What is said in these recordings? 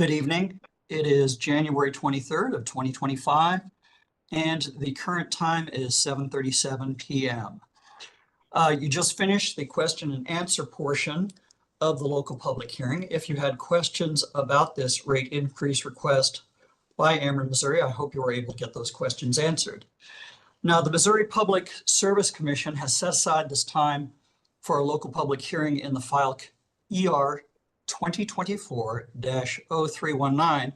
Good evening. It is January 23rd of 2025, and the current time is 7:37 p.m. You just finished the question and answer portion of the local public hearing. If you had questions about this rate increase request by Ameren, Missouri, I hope you were able to get those questions answered. Now, the Missouri Public Service Commission has set aside this time for a local public hearing in the file ER-2024-0319,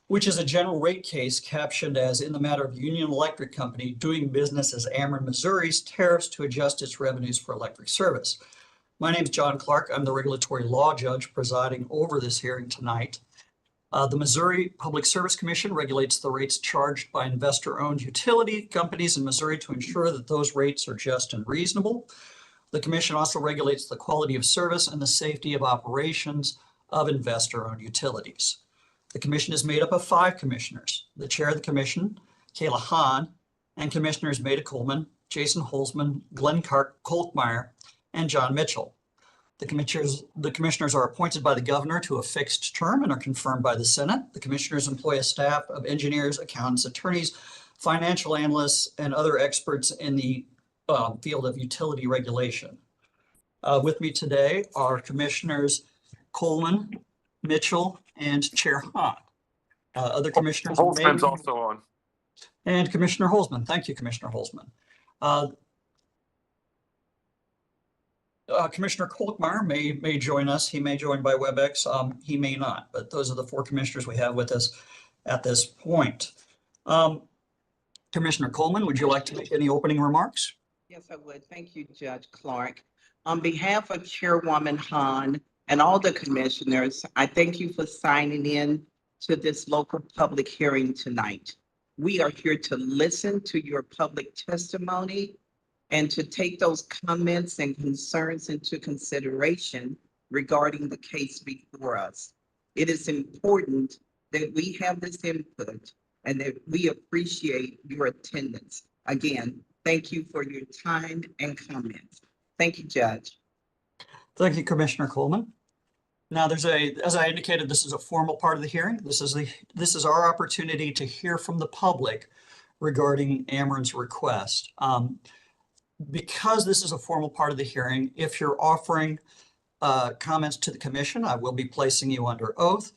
which is a general rate case captioned as in the matter of Union Electric Company doing business as Ameren, Missouri's tariffs to adjust its revenues for electric service. My name is John Clark. I'm the regulatory law judge presiding over this hearing tonight. The Missouri Public Service Commission regulates the rates charged by investor-owned utility companies in Missouri to ensure that those rates are just and reasonable. The commission also regulates the quality of service and the safety of operations of investor-owned utilities. The commission is made up of 5 commissioners: the chair of the commission, Kayla Hahn, and commissioners Maida Coleman, Jason Holzman, Glenn Kolkmeyer, and John Mitchell. The commissioners are appointed by the governor to a fixed term and are confirmed by the Senate. The commissioners employ a staff of engineers, accountants, attorneys, financial analysts, and other experts in the field of utility regulation. With me today are Commissioners Coleman, Mitchell, and Chair Hahn. Other commissioners. Holzman's also on. And Commissioner Holzman. Thank you, Commissioner Holzman. Commissioner Kolkmeyer may join us. He may join by WebEx. He may not, but those are the 4 commissioners we have with us at this point. Commissioner Coleman, would you like to make any opening remarks? Yes, I would. Thank you, Judge Clark. On behalf of Chairwoman Hahn and all the commissioners, I thank you for signing in to this local public hearing tonight. We are here to listen to your public testimony and to take those comments and concerns into consideration regarding the case before us. It is important that we have this input and that we appreciate your attendance. Again, thank you for your time and comments. Thank you, Judge. Thank you, Commissioner Coleman. Now, as I indicated, this is a formal part of the hearing. This is our opportunity to hear from the public regarding Ameren's request. Because this is a formal part of the hearing, if you're offering comments to the commission, I will be placing you under oath,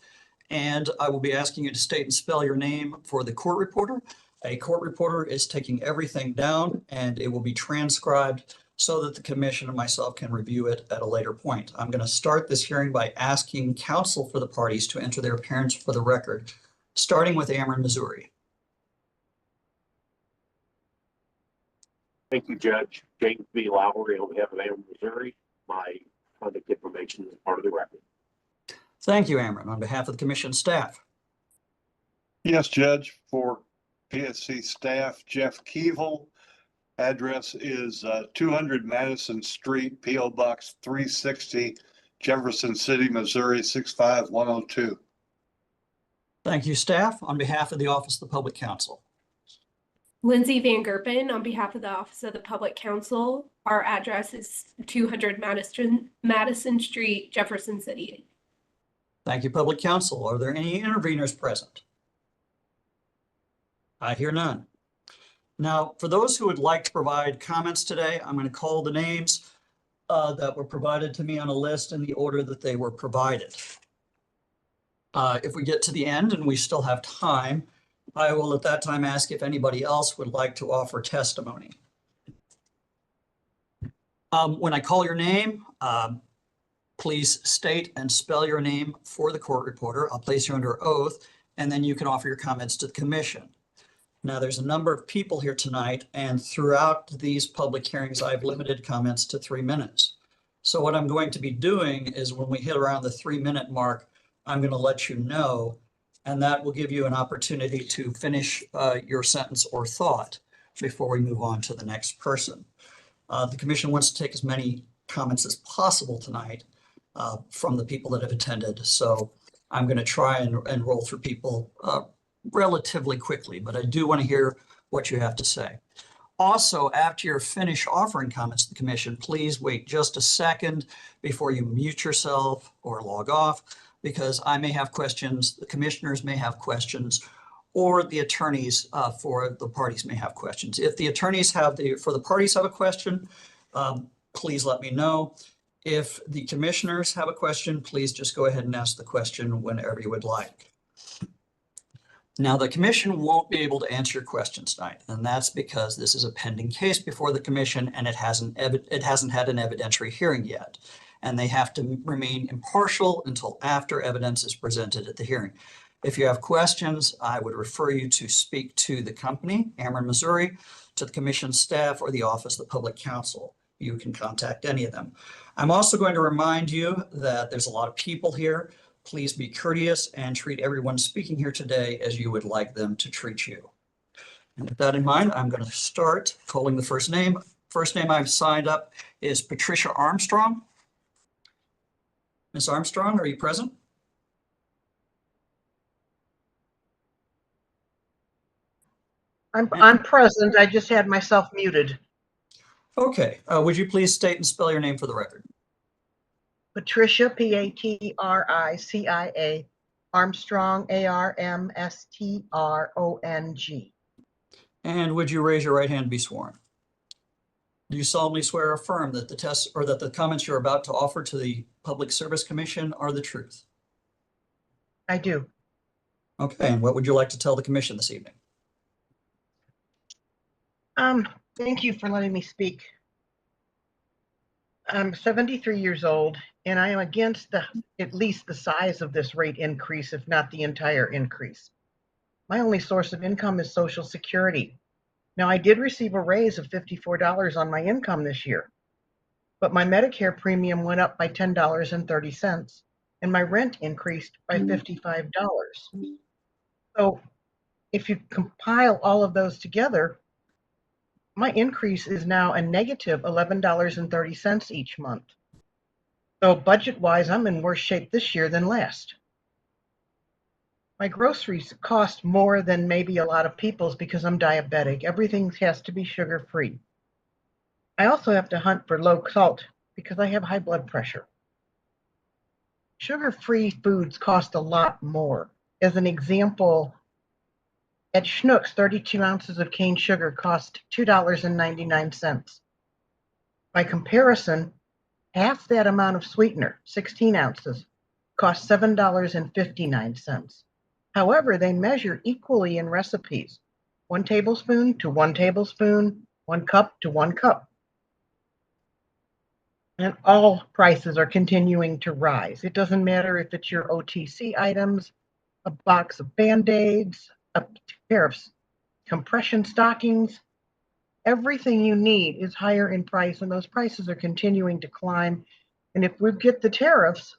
and I will be asking you to state and spell your name for the court reporter. A court reporter is taking everything down, and it will be transcribed so that the commission and myself can review it at a later point. I'm going to start this hearing by asking counsel for the parties to enter their appearance for the record, starting with Ameren, Missouri. Thank you, Judge. James B. Lowry on behalf of Ameren, Missouri. My contact information is part of the record. Thank you, Ameren. On behalf of the commission staff. Yes, Judge. For PSC staff, Jeff Keevel. Address is 200 Madison Street, P.O. Box 360, Jefferson City, Missouri 65102. Thank you, staff. On behalf of the Office of the Public Counsel. Lindsay Van Gerpen on behalf of the Office of the Public Counsel. Our address is 200 Madison Street, Jefferson City. Thank you, Public Counsel. Are there any interveners present? I hear none. Now, for those who would like to provide comments today, I'm going to call the names that were provided to me on a list in the order that they were provided. If we get to the end and we still have time, I will at that time ask if anybody else would like to offer testimony. When I call your name, please state and spell your name for the court reporter. I'll place you under oath, and then you can offer your comments to the commission. Now, there's a number of people here tonight, and throughout these public hearings, I've limited comments to 3 minutes. So what I'm going to be doing is when we hit around the 3-minute mark, I'm going to let you know, and that will give you an opportunity to finish your sentence or thought before we move on to the next person. The commission wants to take as many comments as possible tonight from the people that have attended. So I'm going to try and roll through people relatively quickly, but I do want to hear what you have to say. Also, after you're finished offering comments to the commission, please wait just a second before you mute yourself or log off. because I may have questions, the commissioners may have questions, or the attorneys for the parties may have questions. If the attorneys for the parties have a question, please let me know. If the commissioners have a question, please just go ahead and ask the question whenever you would like. Now, the commission won't be able to answer your questions tonight, and that's because this is a pending case before the commission and it hasn't had an evidentiary hearing yet. And they have to remain impartial until after evidence is presented at the hearing. If you have questions, I would refer you to speak to the company, Ameren, Missouri, to the commission staff, or the Office of the Public Counsel. You can contact any of them. I'm also going to remind you that there's a lot of people here. Please be courteous and treat everyone speaking here today as you would like them to treat you. And with that in mind, I'm going to start calling the first name. First name I've signed up is Patricia Armstrong. Ms. Armstrong, are you present? I'm present. I just had myself muted. Okay. Would you please state and spell your name for the record? Patricia, Patricia, Armstrong, Armstrong. And would you raise your right hand and be sworn? Do you solemnly swear or affirm that the test or that the comments you're about to offer to the Public Service Commission are the truth? I do. Okay. And what would you like to tell the commission this evening? Thank you for letting me speak. I'm 73 years old, and I am against at least the size of this rate increase, if not the entire increase. My only source of income is Social Security. Now, I did receive a raise of $54 on my income this year, but my Medicare premium went up by $10.30, and my rent increased by $55. So if you compile all of those together, my increase is now a negative $11.30 each month. So budget-wise, I'm in worse shape this year than last. My groceries cost more than maybe a lot of people's because I'm diabetic. Everything has to be sugar-free. I also have to hunt for low salt because I have high blood pressure. Sugar-free foods cost a lot more. As an example, at Schnucks, 32 ounces of cane sugar cost $2.99. By comparison, half that amount of sweetener, 16 ounces, costs $7.59. However, they measure equally in recipes, 1 tablespoon to 1 tablespoon, 1 cup to 1 cup. And all prices are continuing to rise. It doesn't matter if it's your OTC items, a box of Band-Aids, Tariffs, compression stockings, everything you need is higher in price, and those prices are continuing to climb. And if we get the tariffs,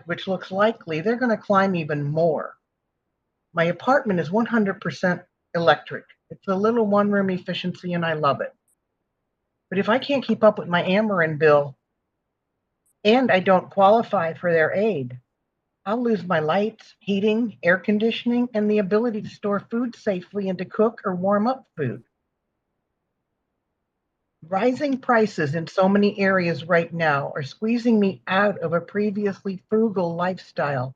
which looks likely, they're going to climb even more. My apartment is 100% electric. It's a little one-room efficiency, and I love it. But if I can't keep up with my Ameren bill and I don't qualify for their aid, I'll lose my lights, heating, air conditioning, and the ability to store food safely and to cook or warm up food. Rising prices in so many areas right now are squeezing me out of a previously frugal lifestyle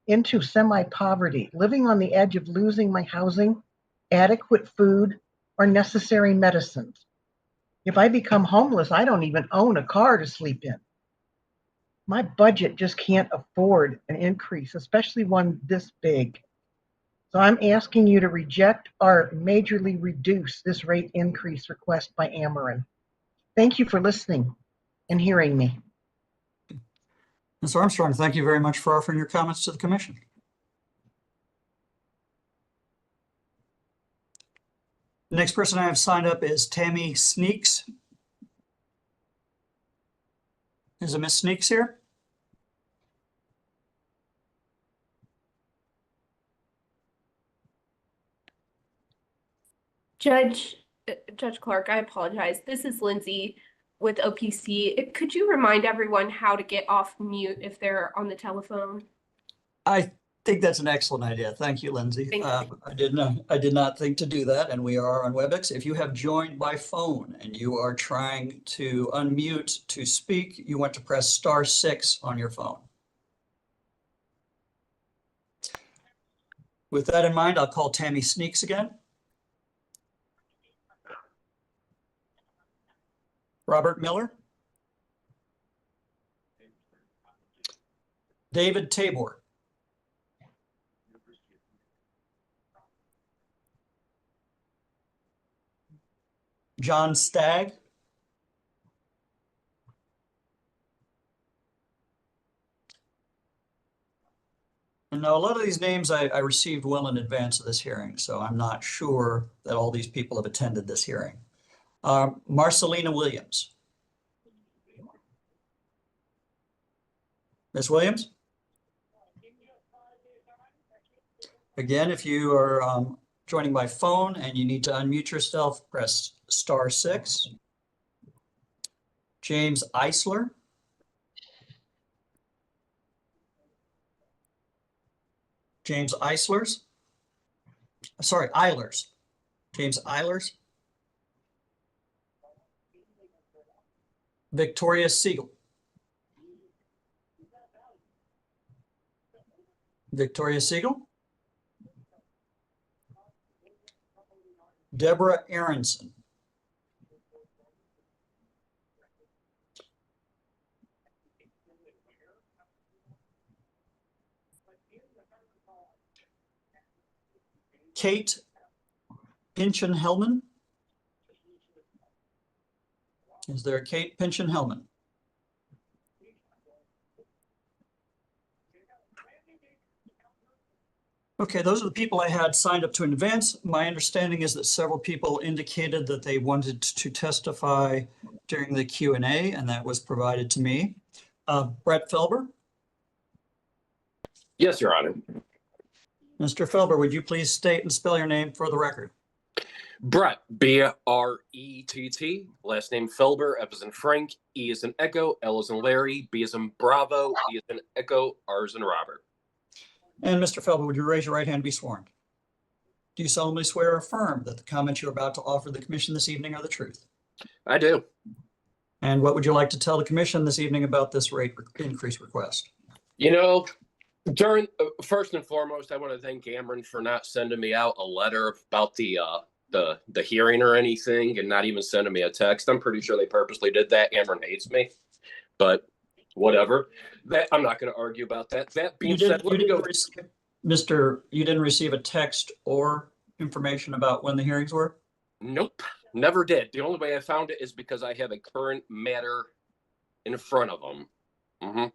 into semi-poverty, living on the edge of losing my housing, adequate food, or necessary medicines. If I become homeless, I don't even own a car to sleep in. My budget just can't afford an increase, especially one this big. So I'm asking you to reject or majorly reduce this rate increase request by Ameren. Thank you for listening and hearing me. Ms. Armstrong, thank you very much for offering your comments to the commission. The next person I have signed up is Tammy Sneaks. Is it Ms. Sneaks here? Judge Clark, I apologize. This is Lindsay with OPC. Could you remind everyone how to get off mute if they're on the telephone? I think that's an excellent idea. Thank you, Lindsay. Thank you. I did not think to do that, and we are on WebEx. If you have joined by phone and you are trying to unmute to speak, you want to press *6 on your phone. With that in mind, I'll call Tammy Sneaks again. Robert Miller. David Tabor. John Stagg. And now a lot of these names I received well in advance of this hearing, so I'm not sure that all these people have attended this hearing. Marcelina Williams. Ms. Williams? Again, if you are joining by phone and you need to unmute yourself, press *6. James Eisler. James Eislers. Sorry, Eilers. James Eilers. Victoria Siegel. Victoria Siegel. Deborah Aronson. Kate Pinchin-Hellman. Is there a Kate Pinchin-Hellman? Okay, those are the people I had signed up to in advance. My understanding is that several people indicated that they wanted to testify during the Q&A, and that was provided to me. Brett Felber. Yes, Your Honor. Mr. Felber, would you please state and spell your name for the record? Brett, B-R-E-T-T, last name Felber, F as in Frank, E as in Echo, L as in Larry, B as in Bravo, E as in Echo, R as in Robert. And Mr. Felber, would you raise your right hand and be sworn? Do you solemnly swear or affirm that the comments you're about to offer the commission this evening are the truth? I do. And what would you like to tell the commission this evening about this rate increase request? You know, first and foremost, I want to thank Ameren for not sending me out a letter about the hearing or anything, and not even sending me a text. I'm pretty sure they purposely did that. Ameren hates me, but whatever. That I'm not going to argue about that. That being said, let me go. You didn't receive a text or information about when the hearings were? Nope, never did. The only way I found it is because I have a current matter in front of them.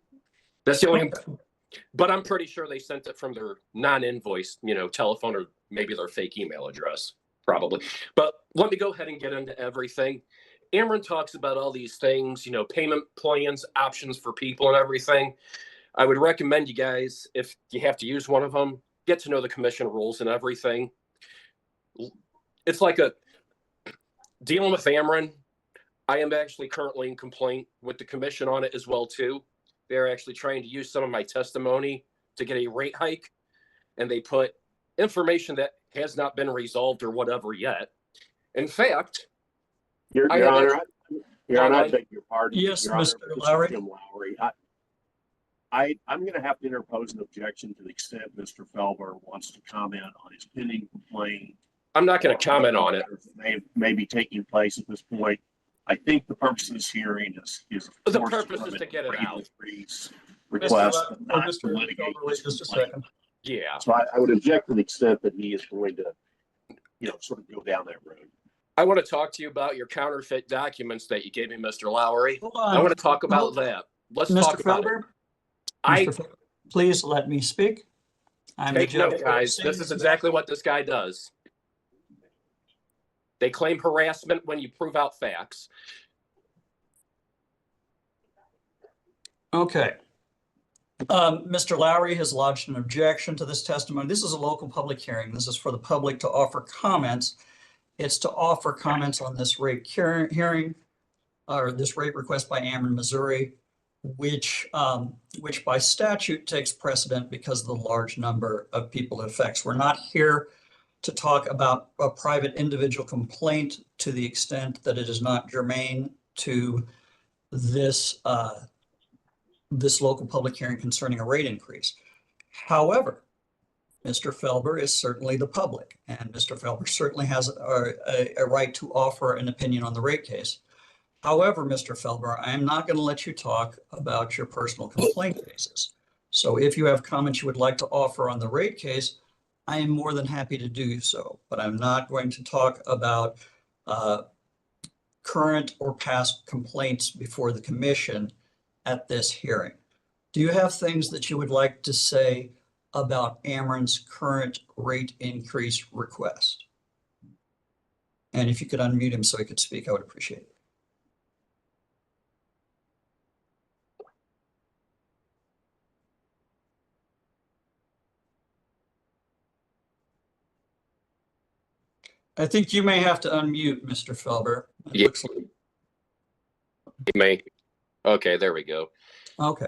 That's the only. But I'm pretty sure they sent it from their non-invoice, telephone, or maybe their fake email address, probably. But let me go ahead and get into everything. Ameren talks about all these things, payment plans, options for people and everything. I would recommend you guys, if you have to use one of them, get to know the commission rules and everything. It's like dealing with Ameren. I am actually currently in complaint with the commission on it as well, too. They're actually trying to use some of my testimony to get a rate hike, and they put information that has not been resolved or whatever yet. In fact, Your Honor, I beg your pardon. Yes, Your Honor, Mr. this is Lowry. Jim Lowry. I'm going to have to interpose an objection to the extent Mr. Felber wants to comment on his pending complaint. I'm not going to comment on it. May be taking place at this point. I think the purpose of this hearing is The purpose is to get it out. Request, not to Mr. litigate Felber, wait this just a complaint. second. Yeah. So I would object to the extent that he is going to, sort of go down that road. I want to talk to you about your counterfeit documents that you gave me, Mr. Lowry. Hold on. I want to talk about that. Let's talk Mr. about it. Felber, Mr. Felber, please let me speak. I'm the Take judge. note, guys. This is exactly what this guy does. They claim harassment when you prove out facts. Okay. Mr. Lowry has lodged an objection to this testimony. This is a local public hearing. This is for the public to offer comments. It's to offer comments on this rate hearing, or this rate request by Ameren, Missouri, which by statute takes precedent because of the large number of people it affects. We're not here to talk about a private individual complaint to the extent that it is not germane to this local public hearing concerning a rate increase. However, Mr. Felber is certainly the public, and Mr. Felber certainly has a right to offer an opinion on the rate case. However, Mr. Felber, I am not going to let you talk about your personal complaint cases. So if you have comments you would like to offer on the rate case, I am more than happy to do so, but I'm not going to talk about current or past complaints before the commission at this hearing. Do you have things that you would like to say about Ameren's current rate increase request? And if you could unmute him so he could speak, I would appreciate it. I think you may have to unmute, Mr. Felber. It Yeah. looks like. You may. Okay, there we go. Okay.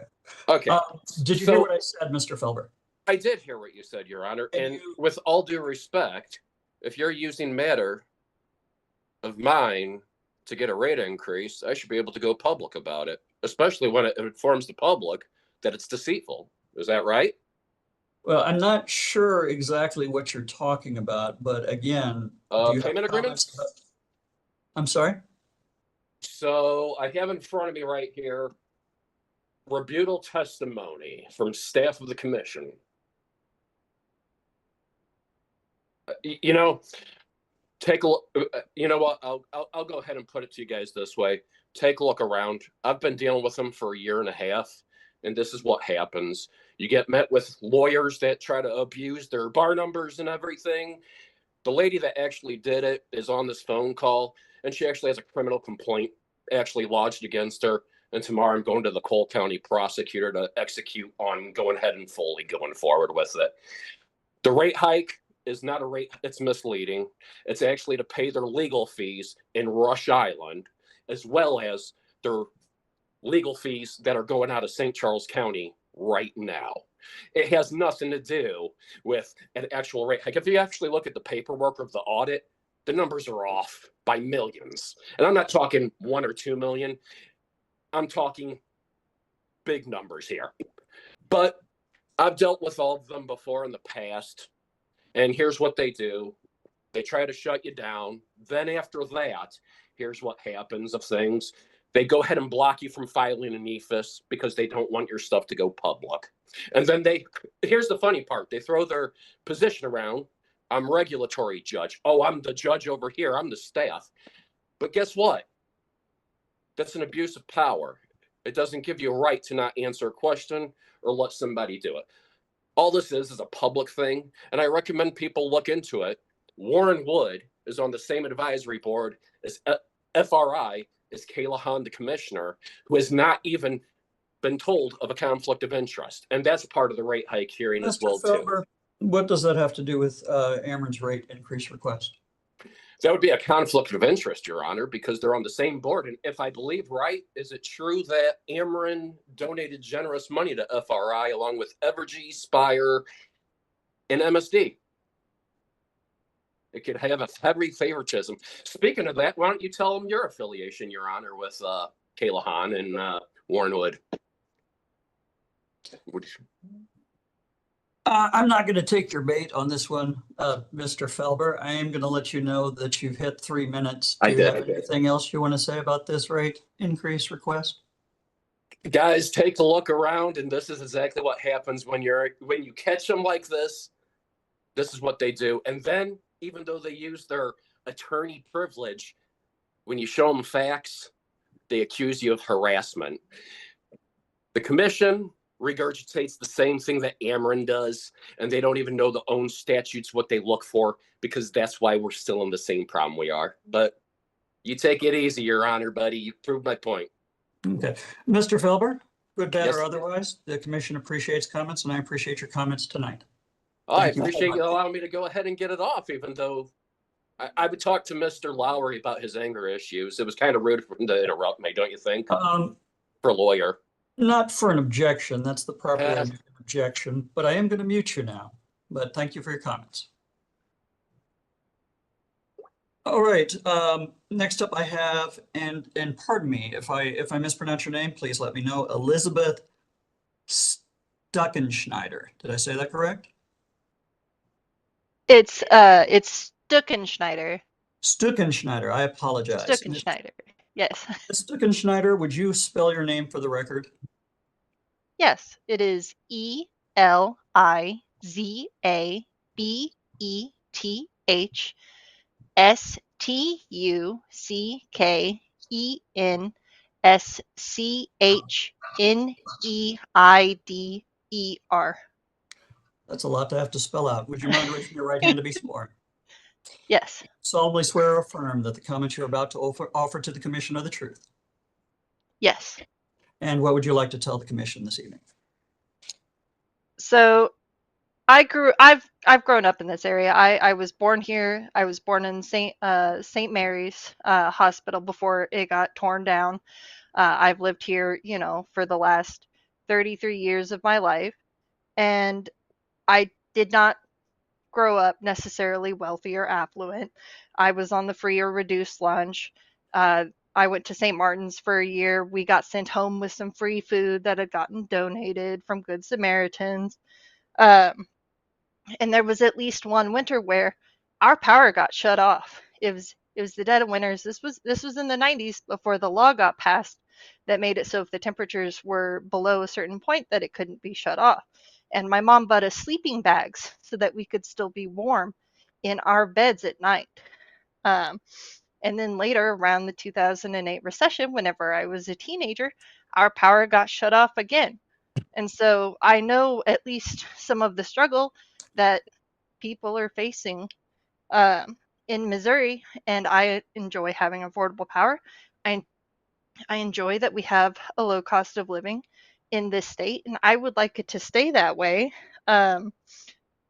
Okay. Did you hear what I said, Mr. Felber? I did hear what you said, Your Honor. And And with all due respect, if you're using matter of mine to get a rate increase, I should be able to go public about it, especially when it informs the public that it's deceitful. Is that right? Well, I'm not sure exactly what you're talking about, but again, do you have Payment comments agreements? about- I'm sorry? So I have in front of me right here rebuttal testimony from staff of the commission. You know, take a look. You know what? I'll go ahead and put it to you guys this way. Take a look around. I've been dealing with them for a year and a half, and this is what happens. You get met with lawyers that try to abuse their bar numbers and everything. The lady that actually did it is on this phone call, and she actually has a criminal complaint actually lodged against her. And tomorrow I'm going to the Cole County prosecutor to execute on going ahead and fully going forward with it. The rate hike is not a rate, it's misleading. It's actually to pay their legal fees in Rush Island, as well as their legal fees that are going out of St. Charles County right now. It has nothing to do with an actual rate hike. If you actually look at the paperwork of the audit, the numbers are off by millions. And I'm not talking 1 or 2 million. I'm talking big numbers here. But I've dealt with all of them before in the past. And here's what they do. They try to shut you down. Then after that, here's what happens of things. They go ahead and block you from filing an EFIS because they don't want your stuff to go public. And then here's the funny part. They throw their position around. I'm regulatory judge. Oh, I'm the judge over here. I'm the staff. But guess what? That's an abuse of power. It doesn't give you a right to not answer a question or let somebody do it. All this is a public thing, and I recommend people look into it. Warren Wood is on the same advisory board as FRI, as Kayla Hahn, the commissioner, who has not even been told of a conflict of interest. And that's part of the rate hike hearing as well, Felber, too. what does that have to do with Ameren's rate increase request? That would be a conflict of interest, Your Honor, because they're on the same board. And if I believe right, is it true that Ameren donated generous money to FRI along with Evergy, Spire, and MSD? It could have a heavy favoritism. Speaking of that, why don't you tell them your affiliation, Your Honor, with Kayla Hahn and Warren Wood? I'm not going to take your bait on this one, Mr. Felber. I am going to let you know that you've hit 3 minutes. Do you have anything else you want to say about this rate increase request? Guys, take a look around, and this is exactly what happens when you catch them like this. This is what they do. And then, even though they use their attorney privilege, when you show them facts, they accuse you of harassment. The commission regurgitates the same thing that Ameren does, and they don't even know the own statutes, what they look for, because that's why we're still in the same problem we are. But you take it easy, Your Honor, buddy. You proved my point. Okay. Mr. Felber, good, bad, Yes. or otherwise, the commission appreciates comments, and I appreciate your comments tonight. Oh, I Thank you. appreciate you allowing me to go ahead and get it off, even though I would talk to Mr. Lowry about his anger issues. It was kind of rude for him to interrupt me, don't you think? For a lawyer. Not for an objection. That's the proper way to do an objection, but I am going to mute you now. But thank you for your comments. All right. Next up I have, and pardon me if I mispronounce your name, please let me know. Elizabeth Stuckenschneider. Did I say that correct? It's Stuckenschneider. Stuckenschneider, I apologize. Stuckenschneider. Yes. Ms. Stuckenschneider, would you spell your name for the record? Yes, it is Elizabethenschneider. That's a lot to have to spell out. Would you mind raising your right hand to be sworn? Yes, Solemnly swear or affirm that the comments you're about to offer to the commission are the truth. yes. And what would you like to tell the commission this evening? So I've grown up in this area. I was born here. I was born in St. Mary's Hospital before it got torn down. I've lived here, for the last 33 years of my life, and I did not grow up necessarily wealthy or affluent. I was on the free or reduced lunch. I went to St. Martin's for a year. We got sent home with some free food that had gotten donated from Good Samaritans. Um, and there was at least one winter where our power got shut off. It was the dead of winters. This was in the 90s before the law got passed that made it so if the temperatures were below a certain point that it couldn't be shut off. And my mom bought us sleeping bags so that we could still be warm in our beds at night. Um, and then later, around the 2008 recession, whenever I was a teenager, our power got shut off again. And so I know at least some of the struggle that people are facing um, in Missouri, and I enjoy having affordable power. I, I enjoy that we have a low cost of living in this state, and I would like it to stay that way. Um,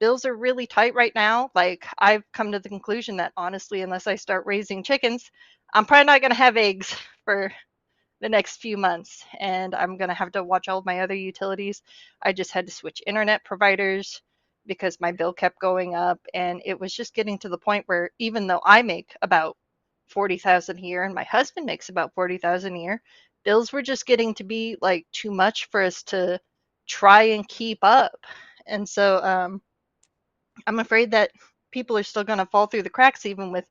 Bills are really tight right now. Like, I've come to the conclusion that honestly, unless I start raising chickens, I'm probably not going to have eggs for the next few months, and I'm going to have to watch all of my other utilities. I just had to switch internet providers because my bill kept going up, and it was just getting to the point where even though I make about 40,000 a year and my husband makes about 40,000 a year, bills were just getting to be like too much for us to try and keep up. And so I'm afraid that people are still going to fall through the cracks even with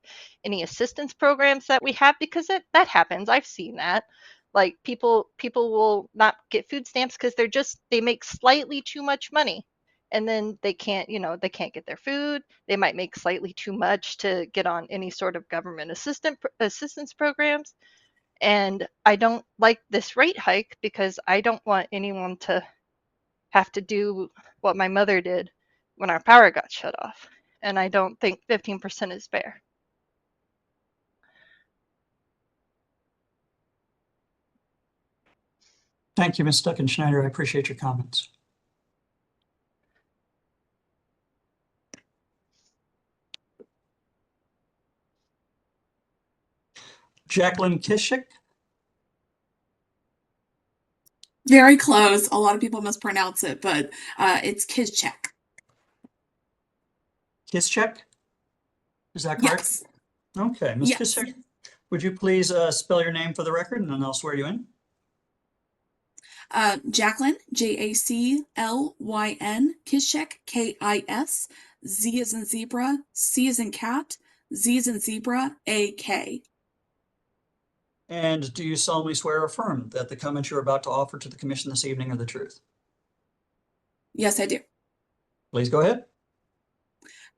any assistance programs that we have, because that happens. I've seen that. Like, people will not get food stamps because they make slightly too much money, and then they can't get their food. They might make slightly too much to get on any sort of government assistance programs. And I don't like this rate hike because I don't want anyone to have to do what my mother did when our power got shut off. And I don't think 15% is fair. Thank you, Ms. Stuckenschneider. I appreciate your comments. Jacqueline Kishik? Very close. A lot of people mispronounce it, but it's Kizchek. Kischek? Is that correct? Yes. Okay, Ms. Yes. Kischek, would you please spell your name for the record, and then I'll swear you in? Jacqueline, Jaclyn, Kizchek, Kis, Z as in zebra, C as in cat, Z as in zebra, AK. And do you solemnly swear or affirm that the comments you're about to offer to the commission this evening are the truth? Yes, I do. Please go ahead.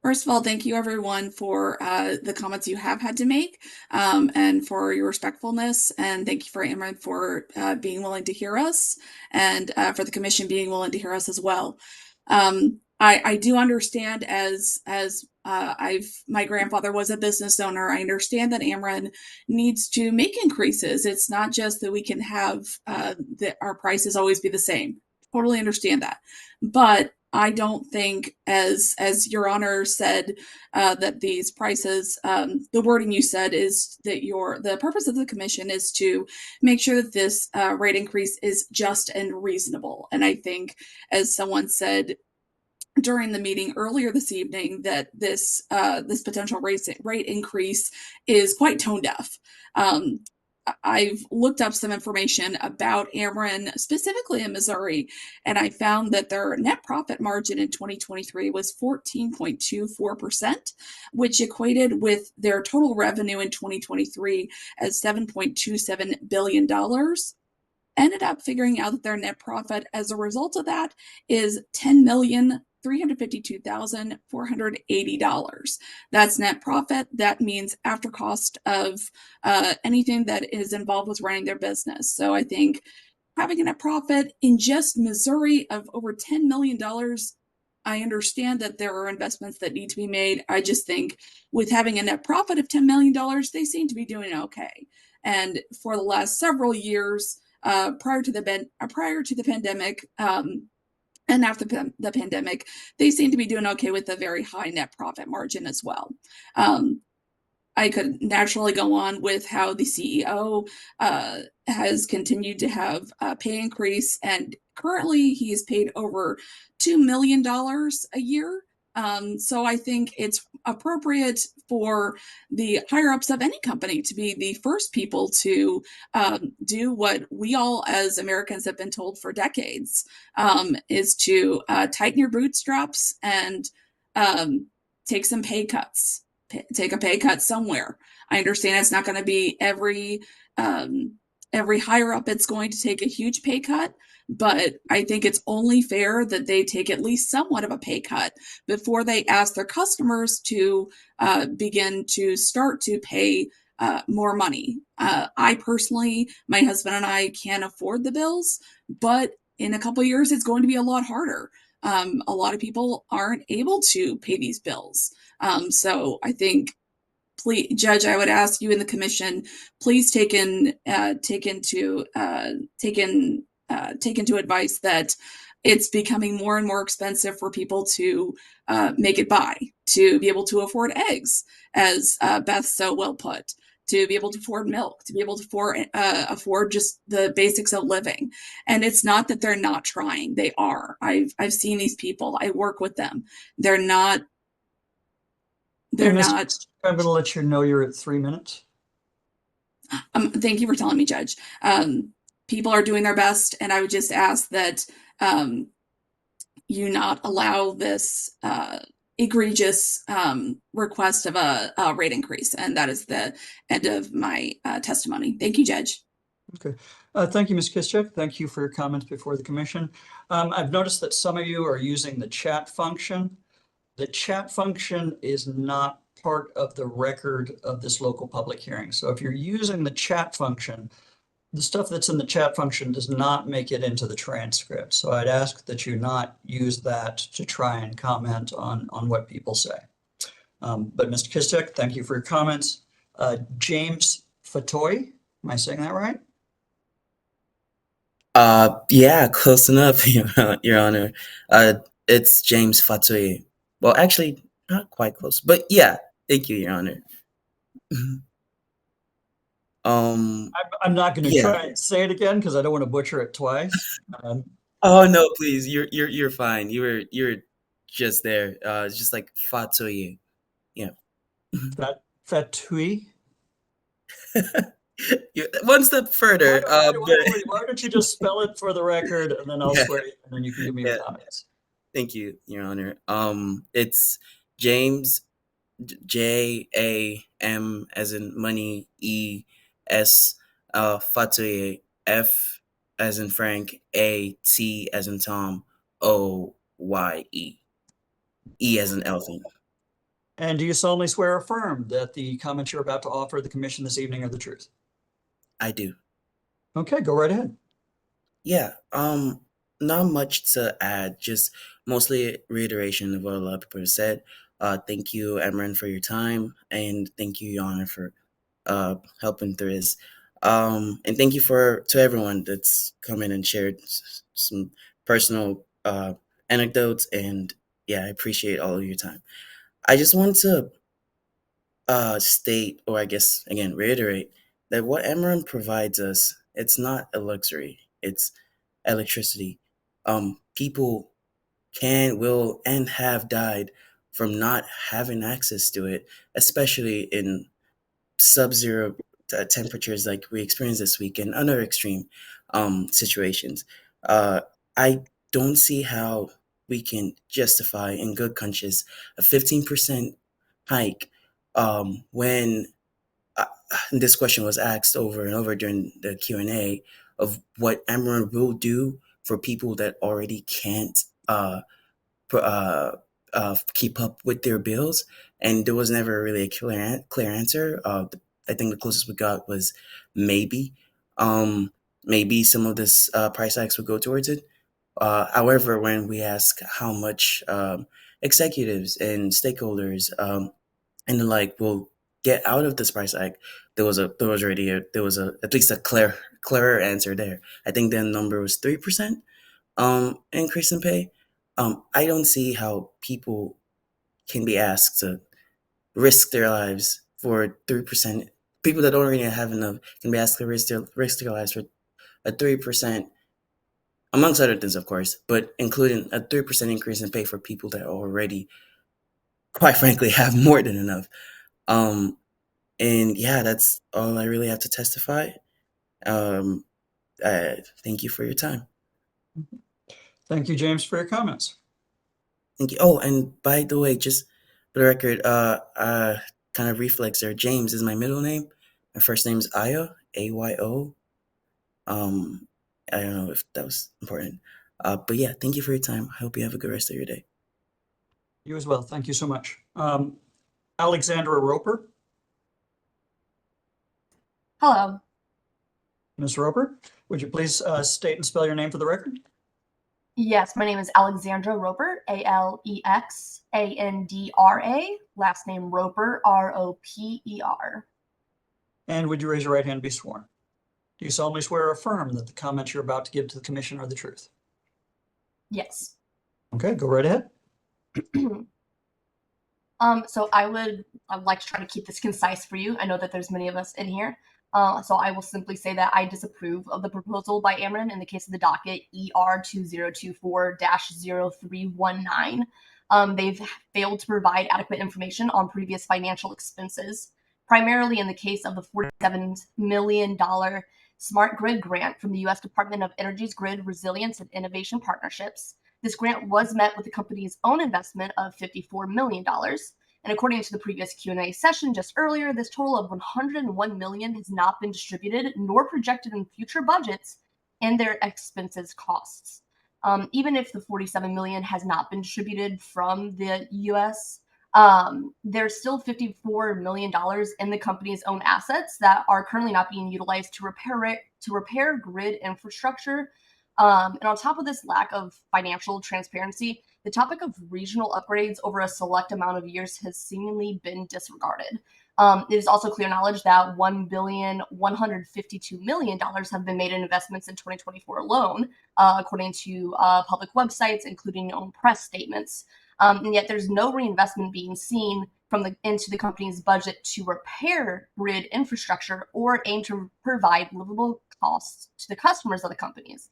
First of all, thank you everyone for the comments you have had to make, and for your respectfulness, and thank you for Ameren for being willing to hear us, and for the commission being willing to hear us as well. I do understand, as my grandfather was a business owner. I understand that Ameren needs to make increases. It's not just that we can have our prices always be the same. Totally understand that, but I don't think, as Your Honor said, that these prices, the wording you said is that the purpose of the commission is to make sure that this rate increase is just and reasonable. And I think, as someone said during the meeting earlier this evening, that this potential rate increase is quite tone deaf. I've looked up some information about Ameren, specifically in Missouri, and I found that their net profit margin in 2023 was 14.24%, which equated with their total revenue in 2023 as $7.27 billion. Ended up figuring out that their net profit as a result of that is $10,352,480. That's net profit. That means after cost of anything that is involved with running their business. So I think having a net profit in just Missouri of over $10 million, I understand that there are investments that need to be made. I just think with having a net profit of $10 million, they seem to be doing okay. And for the last several years, prior to the pandemic, and after the pandemic, they seem to be doing okay with a very high net profit margin as well. I could naturally go on with how the CEO has continued to have a pay increase, and currently he is paid over $2 million a year. So I think it's appropriate for the higher ups of any company to be the first people to do what we all as Americans have been told for decades, is to tighten your bootstraps and take some pay cuts. Take a pay cut somewhere. I understand it's not going to be every higher up it's going to take a huge pay cut, but I think it's only fair that they take at least somewhat of a pay cut before they ask their customers to begin to start to pay more money. I personally, my husband and I can't afford the bills, but in a couple of years, it's going to be a lot harder. A lot of people aren't able to pay these bills. So I think, please, Judge, I would ask you and the commission, please take into advice that it's becoming more and more expensive for people to make it by, to be able to afford eggs, as Beth so well put, to be able to afford milk, to be able to afford just the basics of living. And it's not that they're not trying; they are. I've seen these people. I work with them. They're not. Hey, I'm going to let you know you're at 3 minutes. Thank you for telling me, Judge. People are doing their best, and I would just ask that you not allow this egregious request of a rate increase. And that is the end of my testimony. Thank you, Judge. Okay. Thank you, Ms. Kischek. Thank you for your comments before the commission. I've noticed that some of you are using the chat function. The chat function is not part of the record of this local public hearing. So if you're using the chat function, the stuff that's in the chat function does not make it into the transcript. So I'd ask that you not use that to try and comment on what people say. But Mr. Kischek, thank you for your comments. James Fatoy, am I saying that right? Yeah, close enough, Your Honor. It's James Fatoy. Well, actually, not quite close, but yeah, thank you, Your Honor. I'm not going to try and say it again because I don't want to butcher it twice. Oh no, please, you're fine. You're just there. It's just like Fatoy. Yeah. Fatoy. One step further. Why don't you just spell it for the record, and then I'll swear you, and then you can give me your comments. Thank you, Your Honor. It's James, J-A-M as in money, E-S, Fatoye, F as in Frank, A-T as in Tom, O-Y-E. E as in elephant. And do you solemnly swear or affirm that the comments you're about to offer the commission this evening are the truth? I do. Okay, go right ahead. Yeah, not much to add, just mostly reiteration of what a lot of people have said. Thank you, Ameren, for your time, and thank you, Your Honor, for helping through this. And thank you to everyone that's come in and shared some personal anecdotes, and yeah, I appreciate all of your time. I just want to state, or I guess again reiterate, that what Ameren provides us, it's not a luxury, it's electricity. People can, will, and have died from not having access to it, especially in sub-zero temperatures like we experienced this week and other extreme situations. I don't see how we can justify in good conscience a 15% hike when this question was asked over and over during the Q&A of what Ameren will do for people that already can't keep up with their bills, and there was never really a clear answer. I think the closest we got was maybe, maybe some of this price hikes would go towards it. However, when we ask how much executives and stakeholders and the like will get out of this price hike, there was at least a clearer answer there. I think the number was 3% increase in pay. I don't see how people can be asked to risk their lives for 3%. People that don't already have enough can be asked to risk their lives for a 3%, amongst other things, of course, but including a 3% increase in pay for people that already, quite frankly, have more than enough. And yeah, that's all I really have to testify. Thank you for your time. Thank you, James, for your comments. Thank you. Oh, and by the way, just for the record, kind of reflex there. James is my middle name. My first name is Ayo, Ayo. I don't know if that was important. But yeah, thank you for your time. I hope you have a good rest of your day. You as well. Thank you so much. Alexandra Roper. Hello. Ms. Roper, would you please state and spell your name for the record? Yes, my name is Alexandra Roper, Alexandra. Last name Roper, Roper. And would you raise your right hand and be sworn? Do you solemnly swear or affirm that the comments you're about to give to the commission are the truth? Yes. Okay, go right ahead. So I'd like to try to keep this concise for you. I know that there's many of us in here. So I will simply say that I disapprove of the proposal by Ameren in the case of the docket ER-2024-0319. They've failed to provide adequate information on previous financial expenses, primarily in the case of the $47 million Smart Grid grant from the U.S. Department of Energy's Grid Resilience and Innovation Partnerships. This grant was met with the company's own investment of $54 million. And according to the previous Q&A session just earlier, this total of $101 million has not been distributed nor projected in future budgets and their expenses costs. Even if the $47 million has not been distributed from the U.S., there's still $54 million in the company's own assets that are currently not being utilized to repair grid infrastructure. And on top of this lack of financial transparency, the topic of regional upgrades over a select amount of years has seemingly been disregarded. It is also clear knowledge that $1,152 million have been made in investments in 2024 alone, according to public websites, including own press statements. And yet there's no reinvestment being seen into the company's budget to repair grid infrastructure or aim to provide livable costs to the customers of the companies.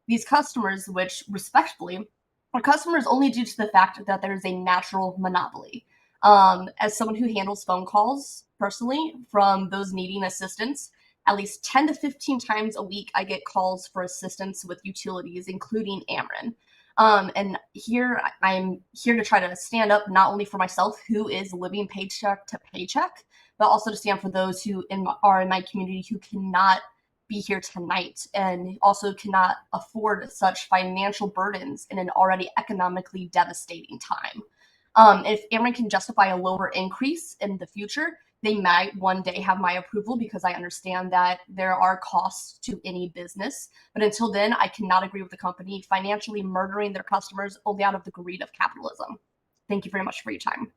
These customers, which respectfully are customers only due to the fact that there is a natural monopoly. As someone who handles phone calls personally from those needing assistance, at least 10 to 15 times a week, I get calls for assistance with utilities, including Ameren. And here I'm here to try to stand up not only for myself, who is living paycheck to paycheck, but also to stand for those who are in my community who cannot be here tonight and also cannot afford such financial burdens in an already economically devastating time. If Ameren can justify a lower increase in the future, they might one day have my approval because I understand that there are costs to any business. But until then, I cannot agree with the company financially murdering their customers only out of the greed of capitalism. Thank you very much for your time.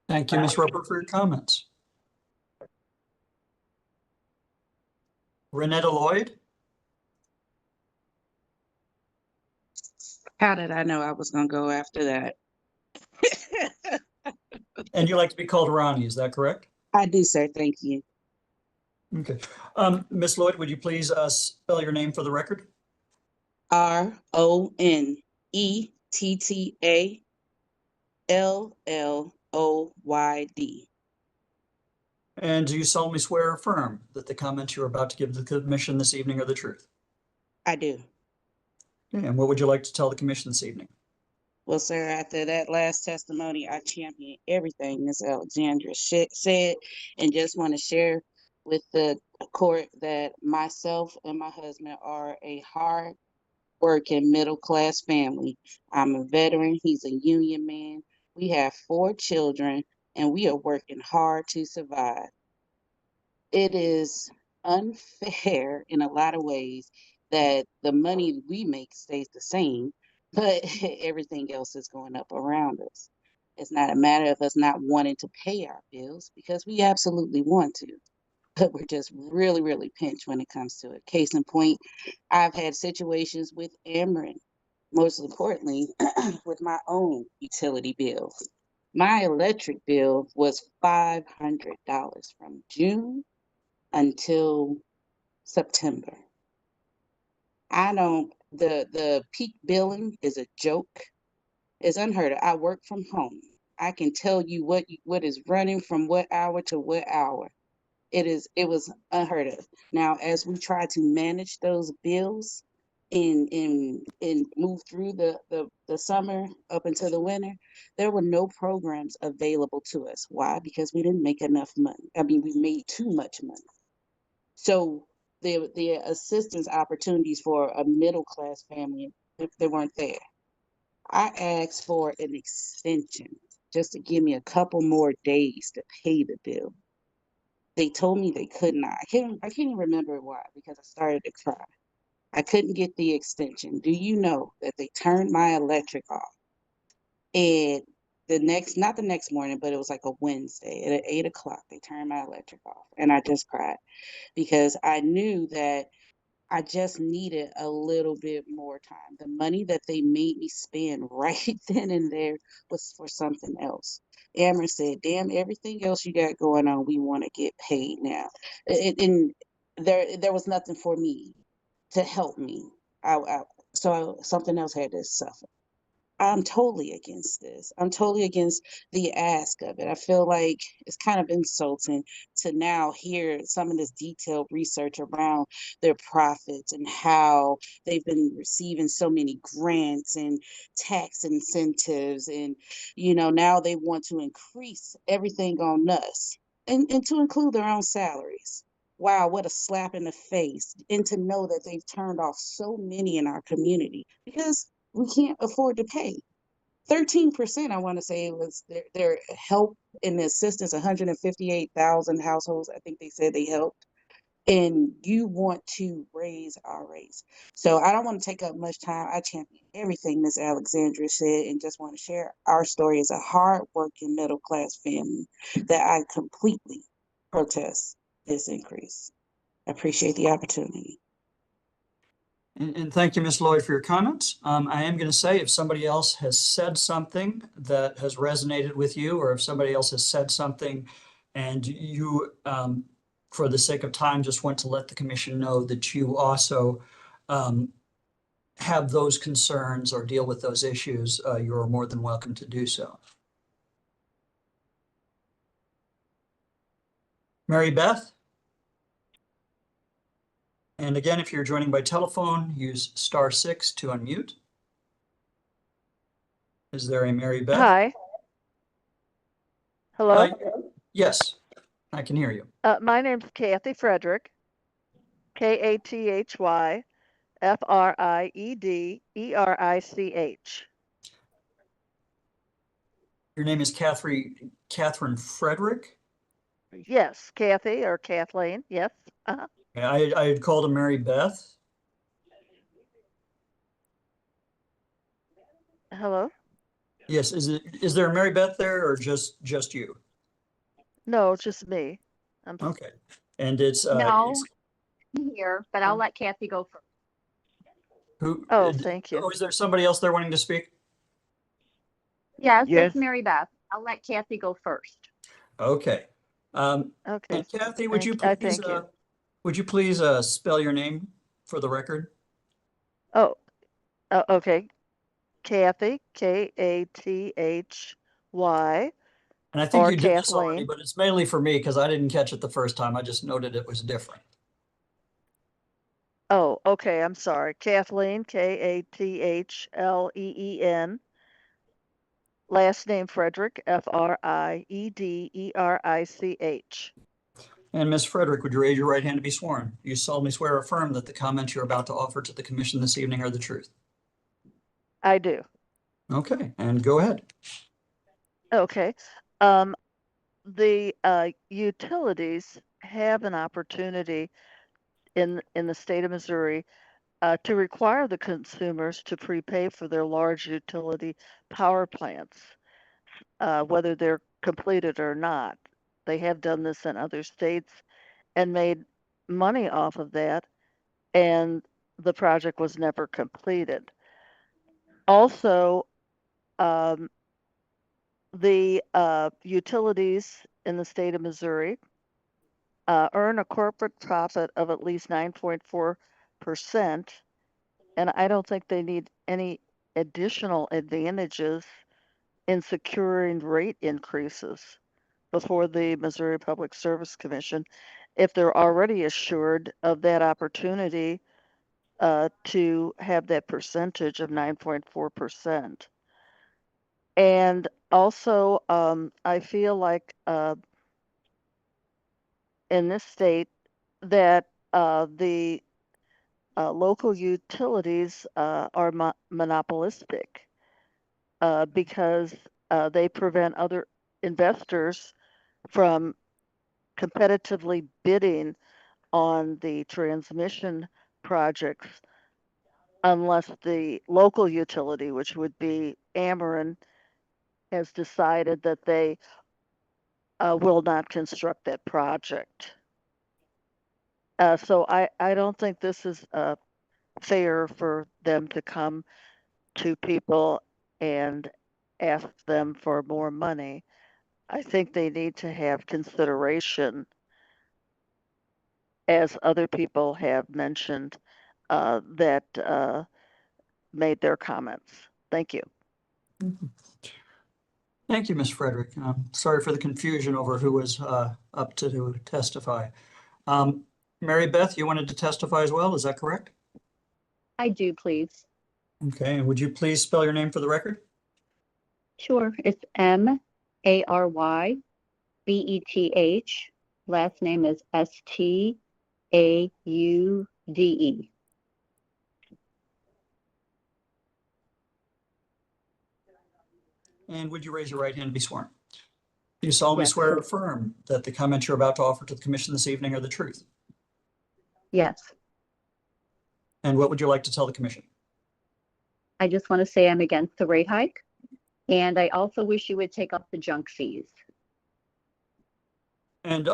Thank you, Ms. Roper, for your comments. Renetta Lloyd. How did I know I was going to go after that? And you like to be called Ronnie, is that correct? I do, sir. Thank you. Okay. Ms. Lloyd, would you please spell your name for the record? RONETTALLOYD. And do you solemnly swear or affirm that the comments you're about to give to the commission this evening are the truth? I do. Okay, and what would you like to tell the commission this evening? Well, sir, after that last testimony, I champion everything Ms. Alexandra said, and just want to share with the court that myself and my husband are a hard working middle class family. I'm a veteran. He's a union man. We have 4 children, and we are working hard to survive. It is unfair in a lot of ways that the money we make stays the same, but everything else is going up around us. It's not a matter of us not wanting to pay our bills because we absolutely want to, but we're just really, really pinched when it comes to it. Case in point, I've had situations with Ameren, most importantly, with my own utility bills. My electric bill was $500 from June until September. The peak billing is a joke. It's unheard of. I work from home. I can tell you what is running from what hour to what hour. It was unheard of. Now, as we try to manage those bills and move through the summer up until the winter, there were no programs available to us. Why? Because we didn't make enough money. I mean, we made too much money. So the assistance opportunities for a middle class family, if they weren't there. I asked for an extension just to give me a couple more days to pay the bill. They told me they could not. I can't even remember why, because I started to cry. I couldn't get the extension. Do you know that they turned my electric off? And not the next morning, but it was like a Wednesday at 8 o'clock, they turned my electric off. And I just cried because I knew that I just needed a little bit more time. The money that they made me spend right then and there was for something else. Ameren said, damn, everything else you got going on, we want to get paid now. And there was nothing for me to help me. So something else had to suffer. I'm totally against this. I'm totally against the ask of it. I feel like it's kind of insulting to now hear some of this detailed research around their profits and how they've been receiving so many grants and tax incentives. And, now they want to increase everything on us and to include their own salaries. Wow, what a slap in the face. And to know that they've turned off so many in our community because we can't afford to pay. 13%, I want to say, was their help and the assistance, 158,000 households, I think they said they helped. And you want to raise our rates. So I don't want to take up much time. I champion everything Ms. Alexandra said and just want to share our story as a hardworking middle class family that I completely protest this increase. I appreciate the opportunity. And thank you, Ms. Lloyd, for your comments. I am going to say if somebody else has said something that has resonated with you, or if somebody else has said something and you, for the sake of time, just want to let the commission know that you also have those concerns or deal with those issues, you are more than welcome to do so. Mary Beth? And again, if you're joining by telephone, use *6 to unmute. Is there a Mary Beth? Hi. Hello? Yes, I can hear you. My name's Kathy Frederick, Kathy Friedederich. Your name is Catherine Frederick? Yes, Kathy or Kathleen, yes. I had called her Mary Beth. Hello? Yes, is there a Mary Beth there or just you? No, just me. Okay. And it's No, I'm here, but I'll let Kathy go first. who? Oh, thank you. Oh, is there somebody else there wanting to speak? Yes, Yes. it's Mary Beth. I'll let Kathy go first. Okay. Okay. And Kathy, Thank you. would you please spell your name for the record? Oh, okay. Kathy, Kathy, And I think or you did this already, Kathleen. but it's mainly for me because I didn't catch it the first time. I just noted it was different. Oh, okay, I'm sorry. Kathleen, Kathleen. Last name Frederick, Friederich. And Ms. Frederick, would you raise your right hand to be sworn? Do you solemnly swear or affirm that the comments you're about to offer to the commission this evening are the truth? I do. Okay, and go ahead. Okay. The utilities have an opportunity in the state of Missouri to require the consumers to prepay for their large utility power plants, whether they're completed or not. They have done this in other states and made money off of that, and the project was never completed. Also, the utilities in the state of Missouri earn a corporate profit of at least 9.4%, and I don't think they need any additional advantages in securing rate increases before the Missouri Public Service Commission if they're already assured of that opportunity to have that percentage of 9.4%. And also, I feel like in this state that the local utilities are monopolistic because they prevent other investors from competitively bidding on the transmission projects unless the local utility, which would be Ameren, has decided that they will not construct that project. So I don't think this is fair for them to come to people and ask them for more money. I think they need to have consideration, as other people have mentioned that made their comments. Thank you. Thank you, Ms. Frederick. Sorry for the confusion over who was up to testify. Mary Beth, you wanted to testify as well, is that correct? I do, please. Okay, and would you please spell your name for the record? Sure. It's MaryBeth. Last name is Staude. And would you raise your right hand to be sworn? Do you solemnly Yes. swear or affirm that the comments you're about to offer to the commission this evening are the truth? Yes. And what would you like to tell the commission? I just want to say I'm against the rate hike, and I also wish you would take up the junk fees. And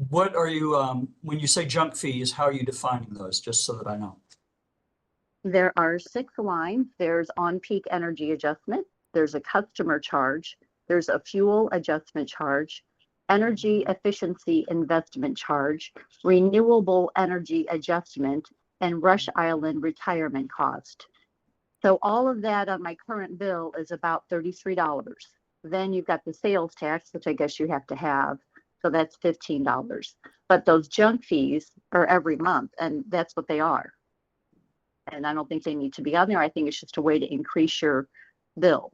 what are you, when you say junk fees, how are you defining those, just so that I know? There are 6 lines. There's on-peak energy adjustment. There's a customer charge. There's a fuel adjustment charge, energy efficiency investment charge, renewable energy adjustment, and Rush Island retirement cost. So all of that on my current bill is about $33. Then you've got the sales tax, which I guess you have to have. So that's $15. But those junk fees are every month, and that's what they are. And I don't think they need to be on there. I think it's just a way to increase your bill.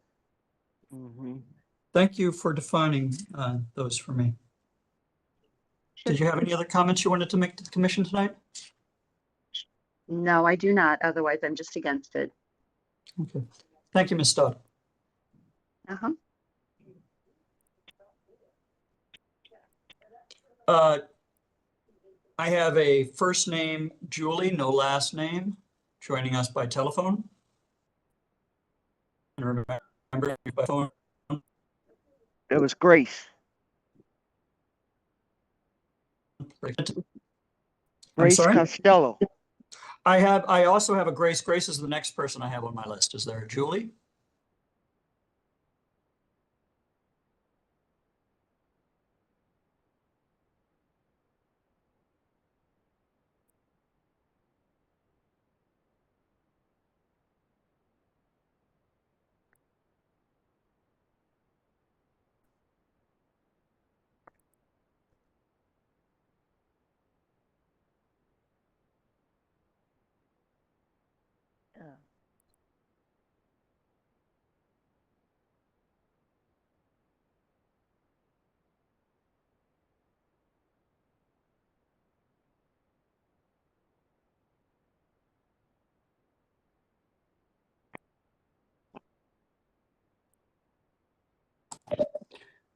Thank you for defining those for me. Sure. Did you have any other comments you wanted to make to the commission tonight? No, I do not. Otherwise, I'm just against it. Okay. Thank you, Ms. Stott. Uh-huh. I have a first name, Julie, no last name, joining us by telephone. And remember, by phone. It was Grace. I'm Grace sorry? Costello. I also have a Grace. Grace is the next person I have on my list. Is there a Julie?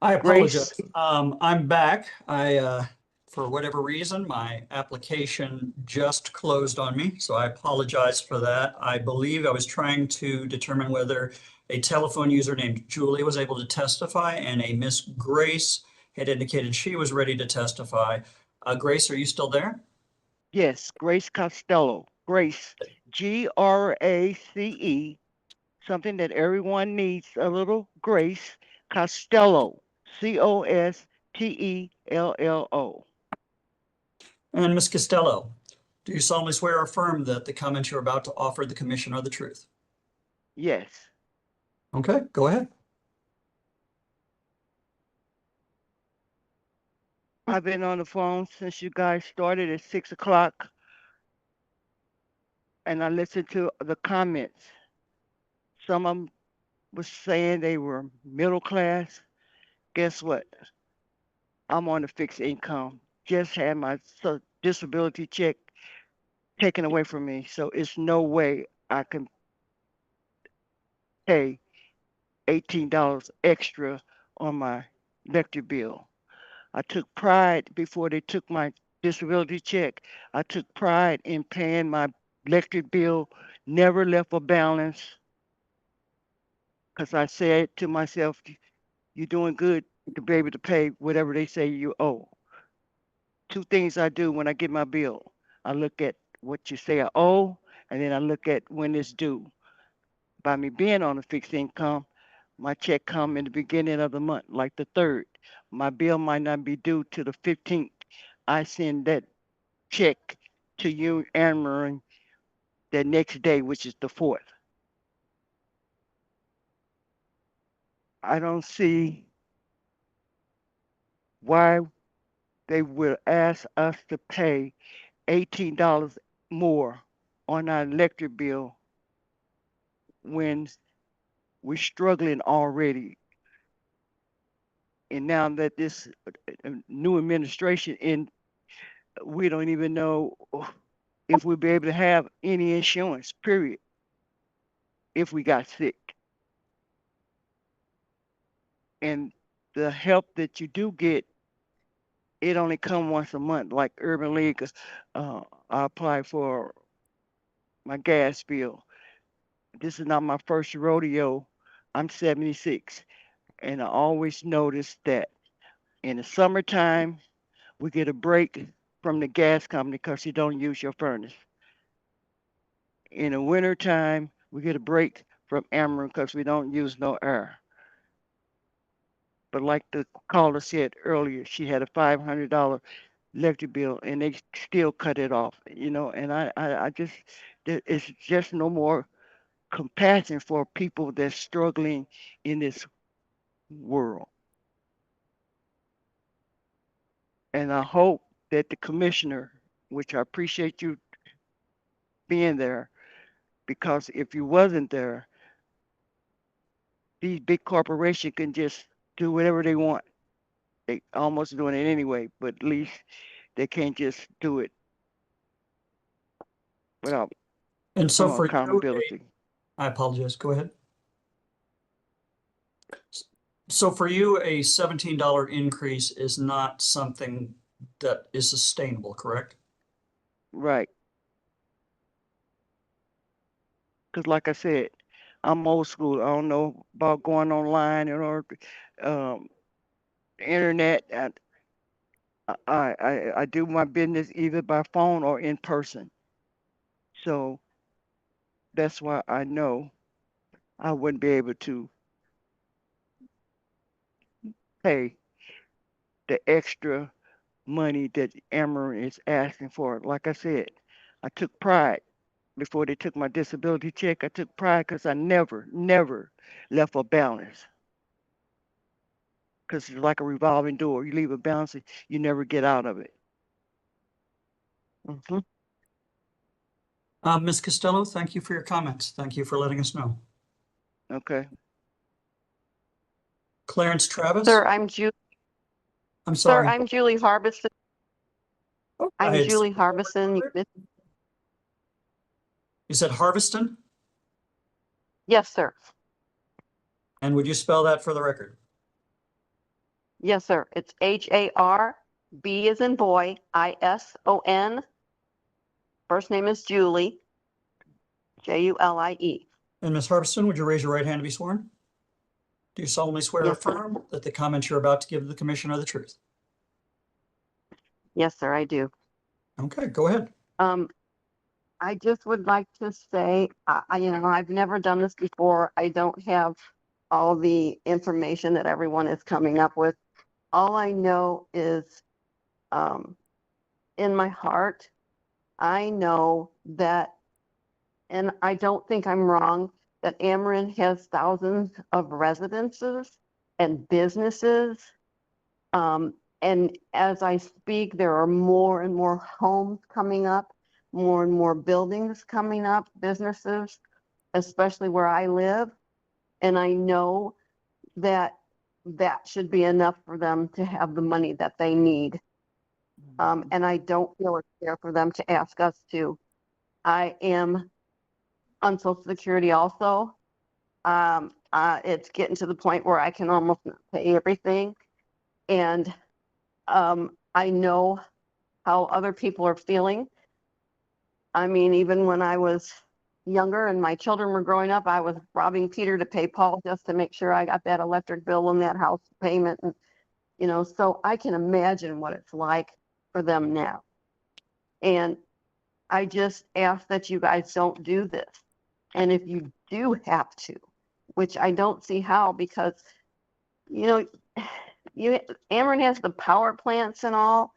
I Grace. apologize. I'm back. For whatever reason, my application just closed on me, so I apologize for that. I believe I was trying to determine whether a telephone user named Julie was able to testify, and a Miss Grace had indicated she was ready to testify. Grace, are you still there? Yes, Grace Costello. Grace, Grace, something that everyone needs a little grace. Costello, Costello. And Ms. Costello, do you solemnly swear or affirm that the comments you're about to offer the commission are the truth? Yes. Okay, go ahead. I've been on the phone since you guys started at 6 o'clock, and I listened to the comments. Some of them was saying they were middle class. Guess what? I'm on a fixed income. Just had my disability check taken away from me, so it's no way I can pay $18 extra on my electric bill. I took pride before they took my disability check. I took pride in paying my electric bill, never left a balance, because I said to myself, you're doing good to be able to pay whatever they say you owe. Two things I do when I get my bill. I look at what you say I owe, and then I look at when it's due. By me being on a fixed income, my check come in the beginning of the month, like the 3rd. My bill might not be due to the 15th. I send that check to you, Ameren, the next day, which is the 4th. I don't see why they will ask us to pay $18 more on our electric bill when we're struggling already. And now that this new administration in, we don't even know if we'll be able to have any insurance, period, if we got sick. And the help that you do get, it only come once a month, like Urban League. I applied for my gas bill. This is not my first rodeo. I'm 76, and I always notice that in the summertime, we get a break from the gas company because you don't use your furnace. In the wintertime, we get a break from Ameren because we don't use no air. But like the caller said earlier, she had a $500 electric bill and they still cut it off, and I just, it's just no more compassion for people that's struggling in this world. And I hope that the commissioner, which I appreciate you being there, because if you wasn't there, these big corporations can just do whatever they want. They almost doing it anyway, but at least they can't just do it without And so some for you, accountability. I apologize, go ahead. So for you, a $17 increase is not something that is sustainable, correct? Right. Because like I said, I'm old school. I don't know about going online or internet. And I do my business either by phone or in person. So that's why I know I wouldn't be able to pay the extra money that Ameren is asking for. Like I said, I took pride before they took my disability check. I took pride because I never left a balance. Because it's like a revolving door. You leave a balance, you never get out of it. Ms. Costello, thank you for your comments. Thank you for letting us know. Okay. Clarence Travis? Sir, I'm Julie. I'm Sir, sorry. I'm Julie Harbison. I'm ahead. Julie Harbison. You said Harveston? Yes, sir. And would you spell that for the record? Yes, sir. It's HARB as in boy, ISON. First name is Julie, JULIE. And Ms. Harbison, would you raise your right hand to be sworn? Do you solemnly swear or Yes, sir. affirm that the comments you're about to give the commission are the truth? Yes, sir, I do. Okay, go ahead. I just would like to say, I've never done this before. I don't have all the information that everyone is coming up with. All I know is, in my heart, I know that, and I don't think I'm wrong, that Ameren has thousands of residences and businesses. And as I speak, there are more and more homes coming up, more and more buildings coming up, businesses, especially where I live. And I know that that should be enough for them to have the money that they need. And I don't feel it's fair for them to ask us to. I am on Social Security also. It's getting to the point where I can almost not pay everything. And I know how other people are feeling. I mean, even when I was younger and my children were growing up, I was robbing Peter to pay Paul just to make sure I got that electric bill and that house payment. And, so I can imagine what it's like for them now. And I just ask that you guys don't do this. And if you do have to, which I don't see how, because, Ameren has the power plants and all.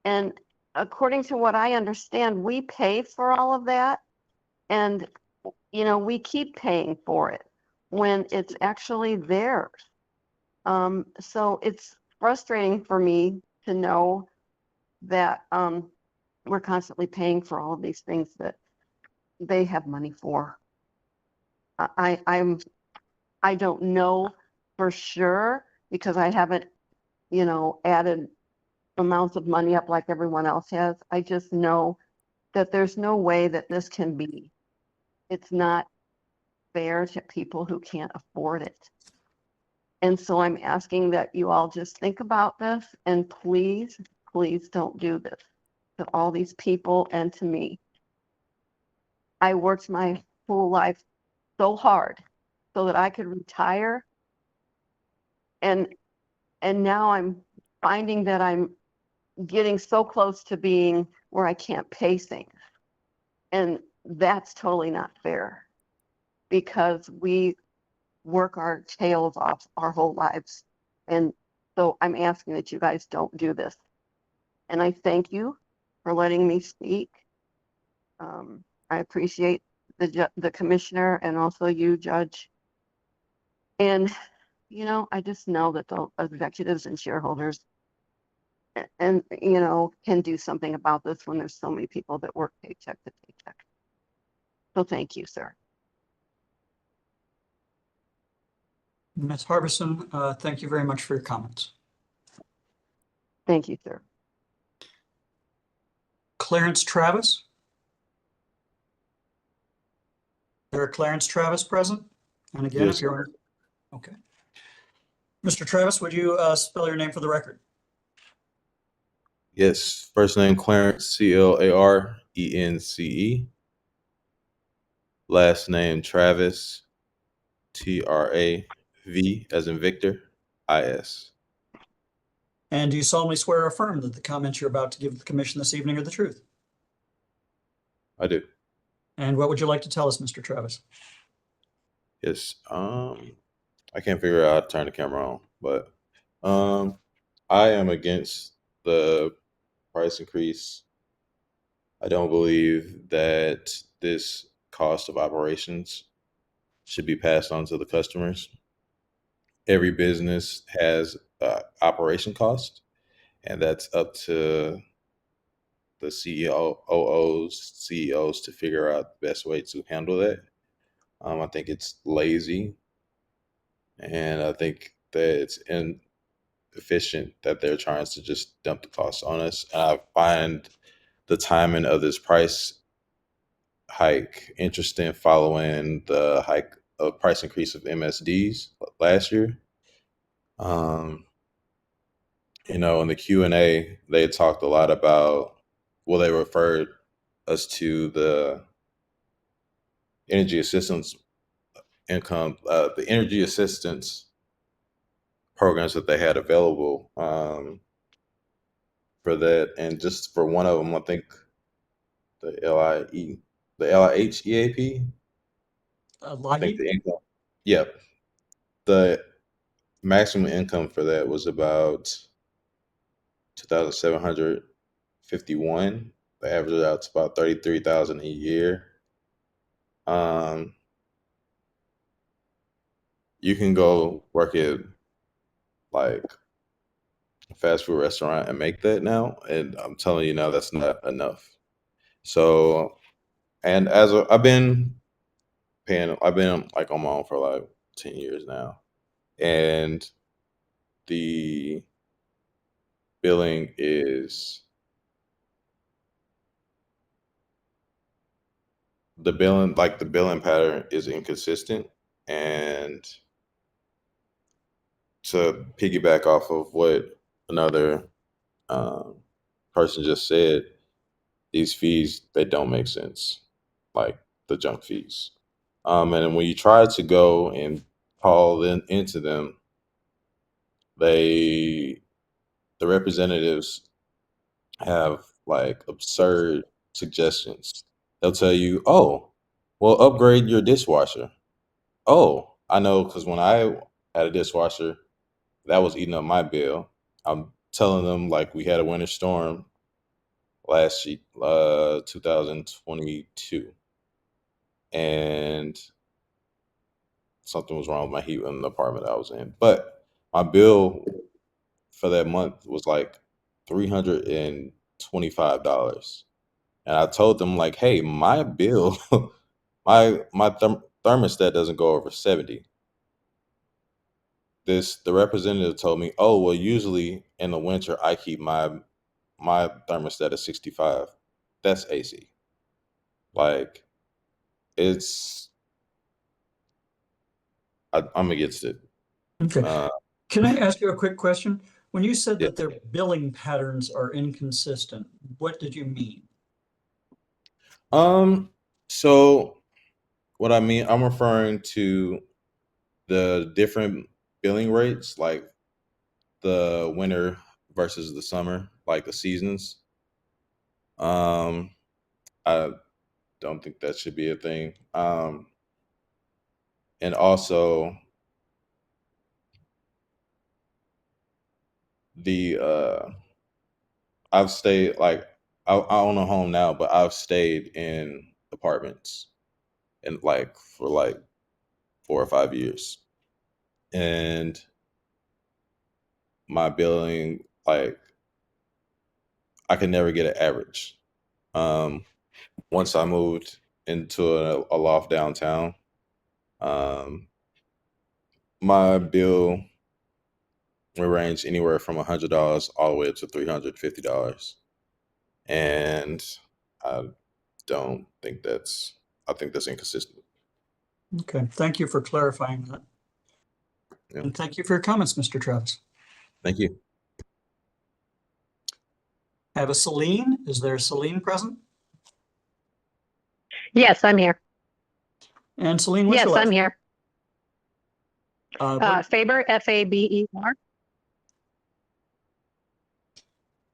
And according to what I understand, we pay for all of that. And, we keep paying for it when it's actually theirs. So it's frustrating for me to know that we're constantly paying for all of these things that they have money for. I don't know for sure because I haven't, added amounts of money up like everyone else has. I just know that there's no way that this can be. It's not fair to people who can't afford it. And so I'm asking that you all just think about this and please, please don't do this to all these people and to me. I worked my whole life so hard so that I could retire. And now I'm finding that I'm getting so close to being where I can't pay things. And that's totally not fair because we work our tails off our whole lives. And so I'm asking that you guys don't do this. And I thank you for letting me speak. I appreciate the commissioner and also you, Judge. And, I just know that the executives and shareholders and, can do something about this when there's so many people that work paycheck to paycheck. So thank you, sir. Ms. Harbison, thank you very much for your comments. Thank you, sir. Clarence Travis? There are Clarence Travis present? And again, Yes, if you're, okay. Mr. Travis, would you spell your name for the record? yes. First name Clarence, CLARENCE. Last name Travis, TRAV as in Victor, IS. And do you solemnly swear or affirm that the comments you're about to give the commission this evening are the truth? I do. And what would you like to tell us, Mr. Travis? Yes. I can't figure out how to turn the camera on, but I am against the price increase. I don't believe that this cost of operations should be passed on to the customers. Every business has operation cost, and that's up to the CEOs to figure out the best way to handle that. I think it's lazy, and I think that it's inefficient that they're trying to just dump the cost on us. And I find the timing of this price hike interesting following the hike of price increase of MSDs last year. in the Q&A, they talked a lot about, well, they referred us to the energy assistance income, the energy assistance programs that they had available for that. And just for one of them, I think the LIHEAP, I think LIHEAP? the income, yep, the maximum income for that was about 2,751. They averaged out to about 33,000 a year. You can go work at like a fast food restaurant and make that now, and I'm telling you now, that's not enough. So, and I've been like on my own for like 10 years now, and the billing is the billing pattern is inconsistent. And to piggyback off of what another person just said, these fees, they don't make sense, like the junk fees. And when you try to go and call into them, the representatives have like absurd suggestions. They'll tell you, "Oh, well, upgrade your dishwasher." Oh, I know, because when I had a dishwasher, that was eating up my bill. I'm telling them like we had a winter storm last year, 2022, and something was wrong with my heat in the apartment I was in. But my bill for that month was like $325. And I told them like, hey, my bill, my thermostat doesn't go over 70. The representative told me, oh, well, usually in the winter I keep my thermostat at 65. That's AC. Like, I'm against it. Okay. Can I ask you a quick question? When you said Yeah. that their billing patterns are inconsistent, what did you mean? So what I mean, I'm referring to the different billing rates, like the winter versus the summer, like the seasons. I don't think that should be a thing. And also the I've stayed like I own a home now, but I've stayed in apartments and like for like 4 or 5 years, and my billing, like, I could never get an average. Once I moved into a loft downtown, um, my bill will range anywhere from $100 all the way up to $350, and I don't think that's. I think that's inconsistent. Okay, thank you for clarifying that. Yeah. And thank you for your comments, Mr. Travis. Thank you. I have a Celine. Is there a Celine present? Yes, I'm here. And Celine, what's your Yes, last I'm name? here. Faber, Faber.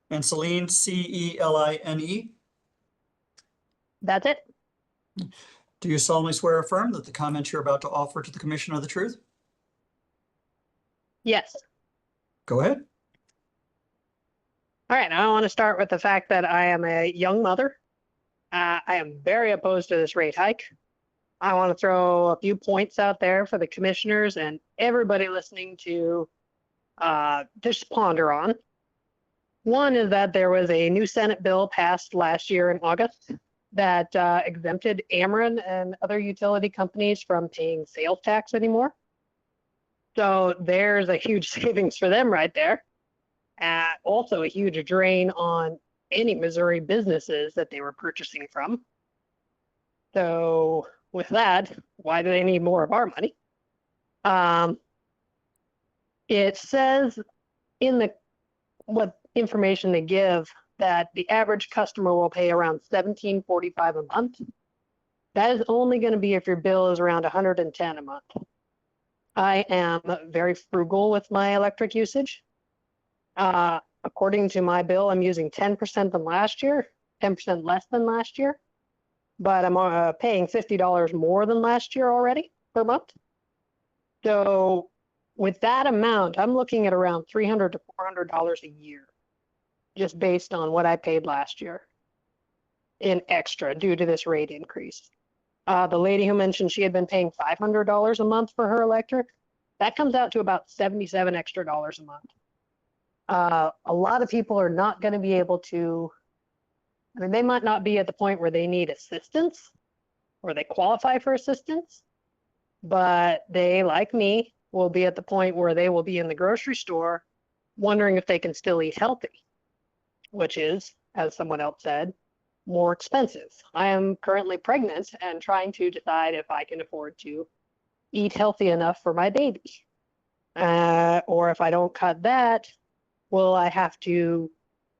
And Celine, Celine. That's it. Do you solemnly swear or affirm that the comments you're about to offer to the commission are the truth? Yes. Go ahead. All right. I want to start with the fact that I am a young mother. I am very opposed to this rate hike. I want to throw a few points out there for the commissioners and everybody listening to just ponder on. One is that there was a new Senate bill passed last year in August that exempted Ameren and other utility companies from paying sales tax anymore. So there's a huge savings for them right there. Also a huge drain on any Missouri businesses that they were purchasing from. So with that, why do they need more of our money? It says in the what information they give, that the average customer will pay around $17.45 a month. That is only going to be if your bill is around $110 a month. I am very frugal with my electric usage. According to my bill, I'm using 10% than last year, 10% less than last year, but I'm paying $50 more than last year already per month. So with that amount, I'm looking at around $300 to $400 a year, just based on what I paid last year in extra due to this rate increase. The lady who mentioned she had been paying $500 a month for her electric, that comes out to about $77 extra dollars a month. A lot of people are not going to be able to, I mean, they might not be at the point where they need assistance or they qualify for assistance, but they, like me, will be at the point where they will be in the grocery store wondering if they can still eat healthy, which is, as someone else said, more expensive. I am currently pregnant and trying to decide if I can afford to eat healthy enough for my baby. Or if I don't cut that, will I have to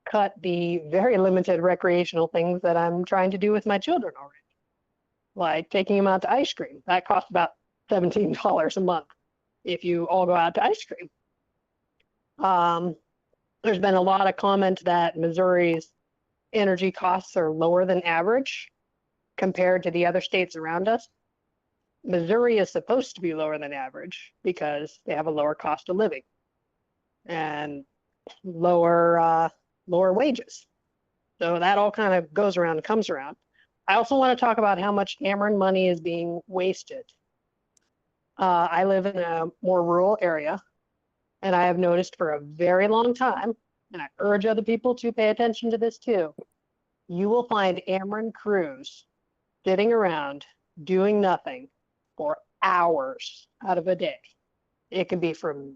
cut the very limited recreational things that I'm trying to do with my children already? Like taking them out to ice cream. That costs about $17 a month if you all go out to ice cream. There's been a lot of comment that Missouri's energy costs are lower than average compared to the other states around us. Missouri is supposed to be lower than average because they have a lower cost of living and lower wages. So that all kind of goes around and comes around. I also want to talk about how much Ameren money is being wasted. I live in a more rural area, and I have noticed for a very long time, and I urge other people to pay attention to this too, you will find Ameren crews sitting around doing nothing for hours out of a day. It can be from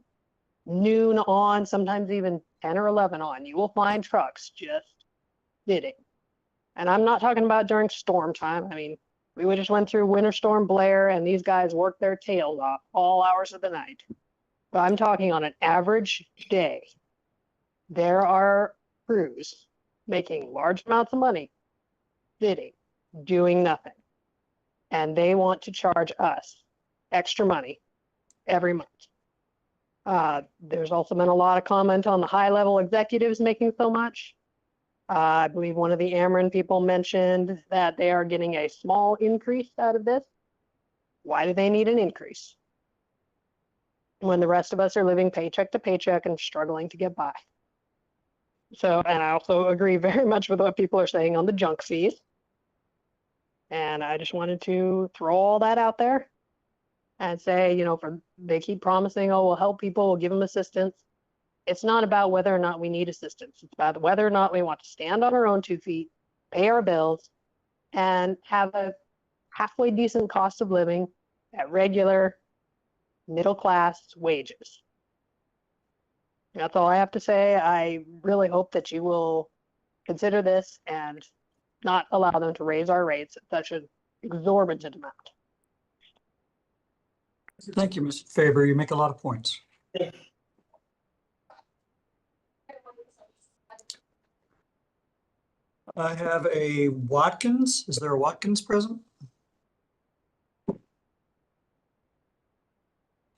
noon on, sometimes even 10 or 11 on. You will find trucks just sitting. And I'm not talking about during storm time. I mean, we just went through Winter Storm Blair, and these guys worked their tails off all hours of the night. But I'm talking on an average day. There are crews making large amounts of money, sitting, doing nothing. And they want to charge us extra money every month. There's also been a lot of comment on the high-level executives making so much. I believe one of the Ameren people mentioned that they are getting a small increase out of this. Why do they need an increase when the rest of us are living paycheck to paycheck and struggling to get by? So, and I also agree very much with what people are saying on the junk fees. And I just wanted to throw all that out there and say, you know, they keep promising, oh, we'll help people, we'll give them assistance. It's not about whether or not we need assistance. It's about whether or not we want to stand on our own 2 feet, pay our bills, and have a halfway decent cost of living at regular middle-class wages. That's all I have to say. I really hope that you will consider this and not allow them to raise our rates at such an exorbitant amount. Thank you, Mr. Faber. You make a lot of points. I have a Watkins. Is there a Watkins present?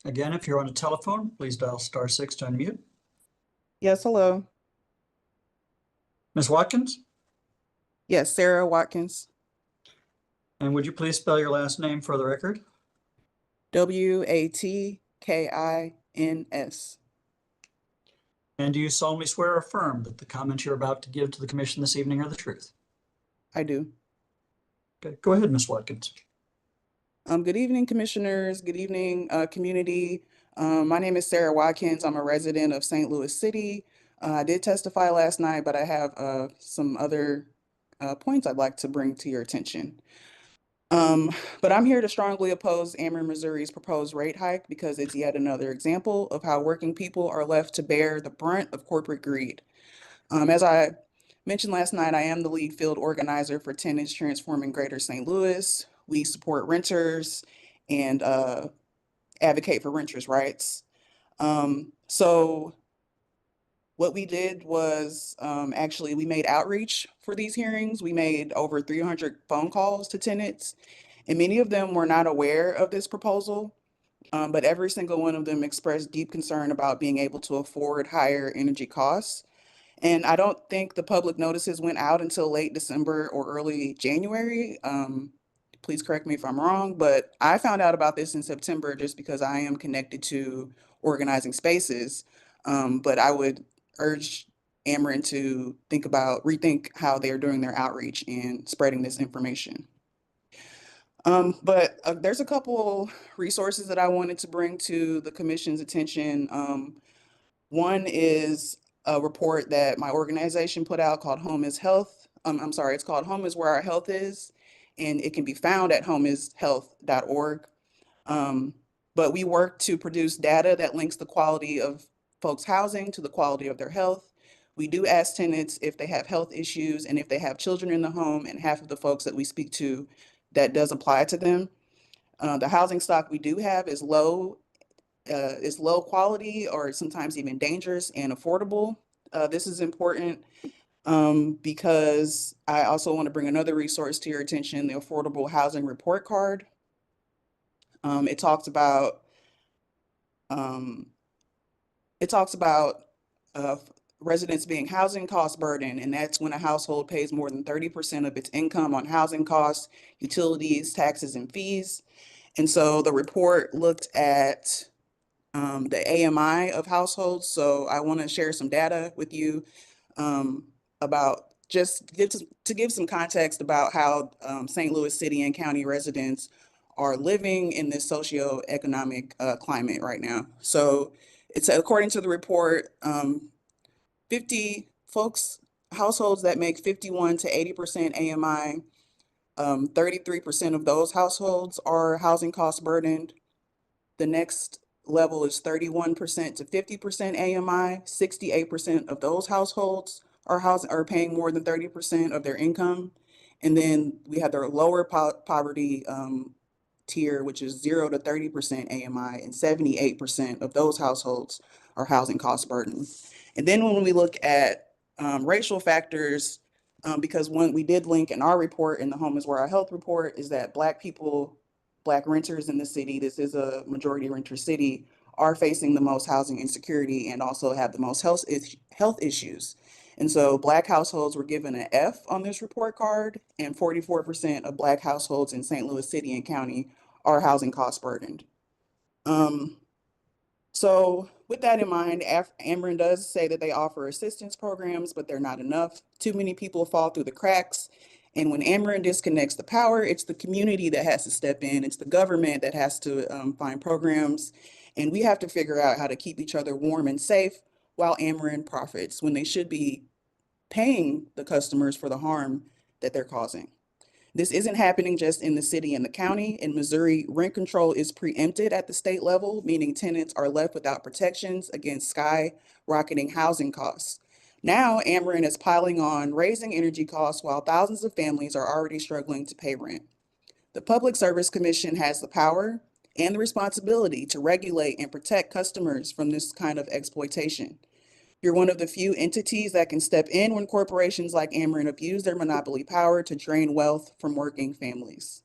Again, if you're on a telephone, please dial *6 to unmute. Yes, hello. Ms. Watkins? Yes, Sarah Watkins. And would you please spell your last name for the record? Watkins. And do you solemnly swear or affirm that the comments you're about to give to the commission this evening are the truth? I do. Okay, go ahead, Ms. Watkins. Good evening, commissioners. Good evening, community. My name is Sarah Watkins. I'm a resident of St. Louis City. I did testify last night, but I have some other points I'd like to bring to your attention. But I'm here to strongly oppose Ameren, Missouri's proposed rate hike because it's yet another example of how working people are left to bear the brunt of corporate greed. As I mentioned last night, I am the lead field organizer for Tenants Transforming Greater St. Louis. We support renters and advocate for renters' rights. So What we did was actually we made outreach for these hearings. We made over 300 phone calls to tenants, and many of them were not aware of this proposal. But every single one of them expressed deep concern about being able to afford higher energy costs. And I don't think the public notices went out until late December or early January. Please correct me if I'm wrong, but I found out about this in September just because I am connected to organizing spaces. But I would urge Ameren to rethink how they're doing their outreach and spreading this information. But there's a couple resources that I wanted to bring to the commission's attention. One is a report that my organization put out called Home is Health. I'm sorry, it's called Home is Where Our Health Is, and it can be found at homeishealth.org. But we work to produce data that links the quality of folks' housing to the quality of their health. We do ask tenants if they have health issues and if they have children in the home, and half of the folks that we speak to, that does apply to them. The housing stock we do have is low quality or sometimes even dangerous and affordable. This is important because I also want to bring another resource to your attention, the Affordable Housing Report Card. It talks about residents being housing cost burden, and that's when a household pays more than 30% of its income on housing costs, utilities, taxes, and fees. And so the report looked at the AMI of households. So I want to share some data with you about to give some context about how St. Louis City and County residents are living in this socioeconomic climate right now. So it's according to the report, 50 households that make 51 to 80% AMI, 33% of those households are housing cost burdened. The next level is 31% to 50% AMI. 68% of those households are paying more than 30% of their income. And then we have their lower poverty tier, which is 0 to 30% AMI, and 78% of those households are housing cost burden. And then when we look at racial factors, because one we did link in our report, in the Home is Where Our Health report, is that Black renters in the city, this is a majority renter city, are facing the most housing insecurity and also have the most health issues. And so Black households were given an F on this report card, and 44% of Black households in St. Louis City and County are housing cost burdened. So with that in mind, Ameren does say that they offer assistance programs, but they're not enough. Too many people fall through the cracks. And when Ameren disconnects the power, it's the community that has to step in. It's the government that has to find programs. And we have to figure out how to keep each other warm and safe while Ameren profits, when they should be paying the customers for the harm that they're causing. This isn't happening just in the city and the county. In Missouri, rent control is preempted at the state level, meaning tenants are left without protections against skyrocketing housing costs. Now, Ameren is piling on, raising energy costs while thousands of families are already struggling to pay rent. The Public Service Commission has the power and the responsibility to regulate and protect customers from this kind of exploitation. You're one of the few entities that can step in when corporations like Ameren abuse their monopoly power to drain wealth from working families.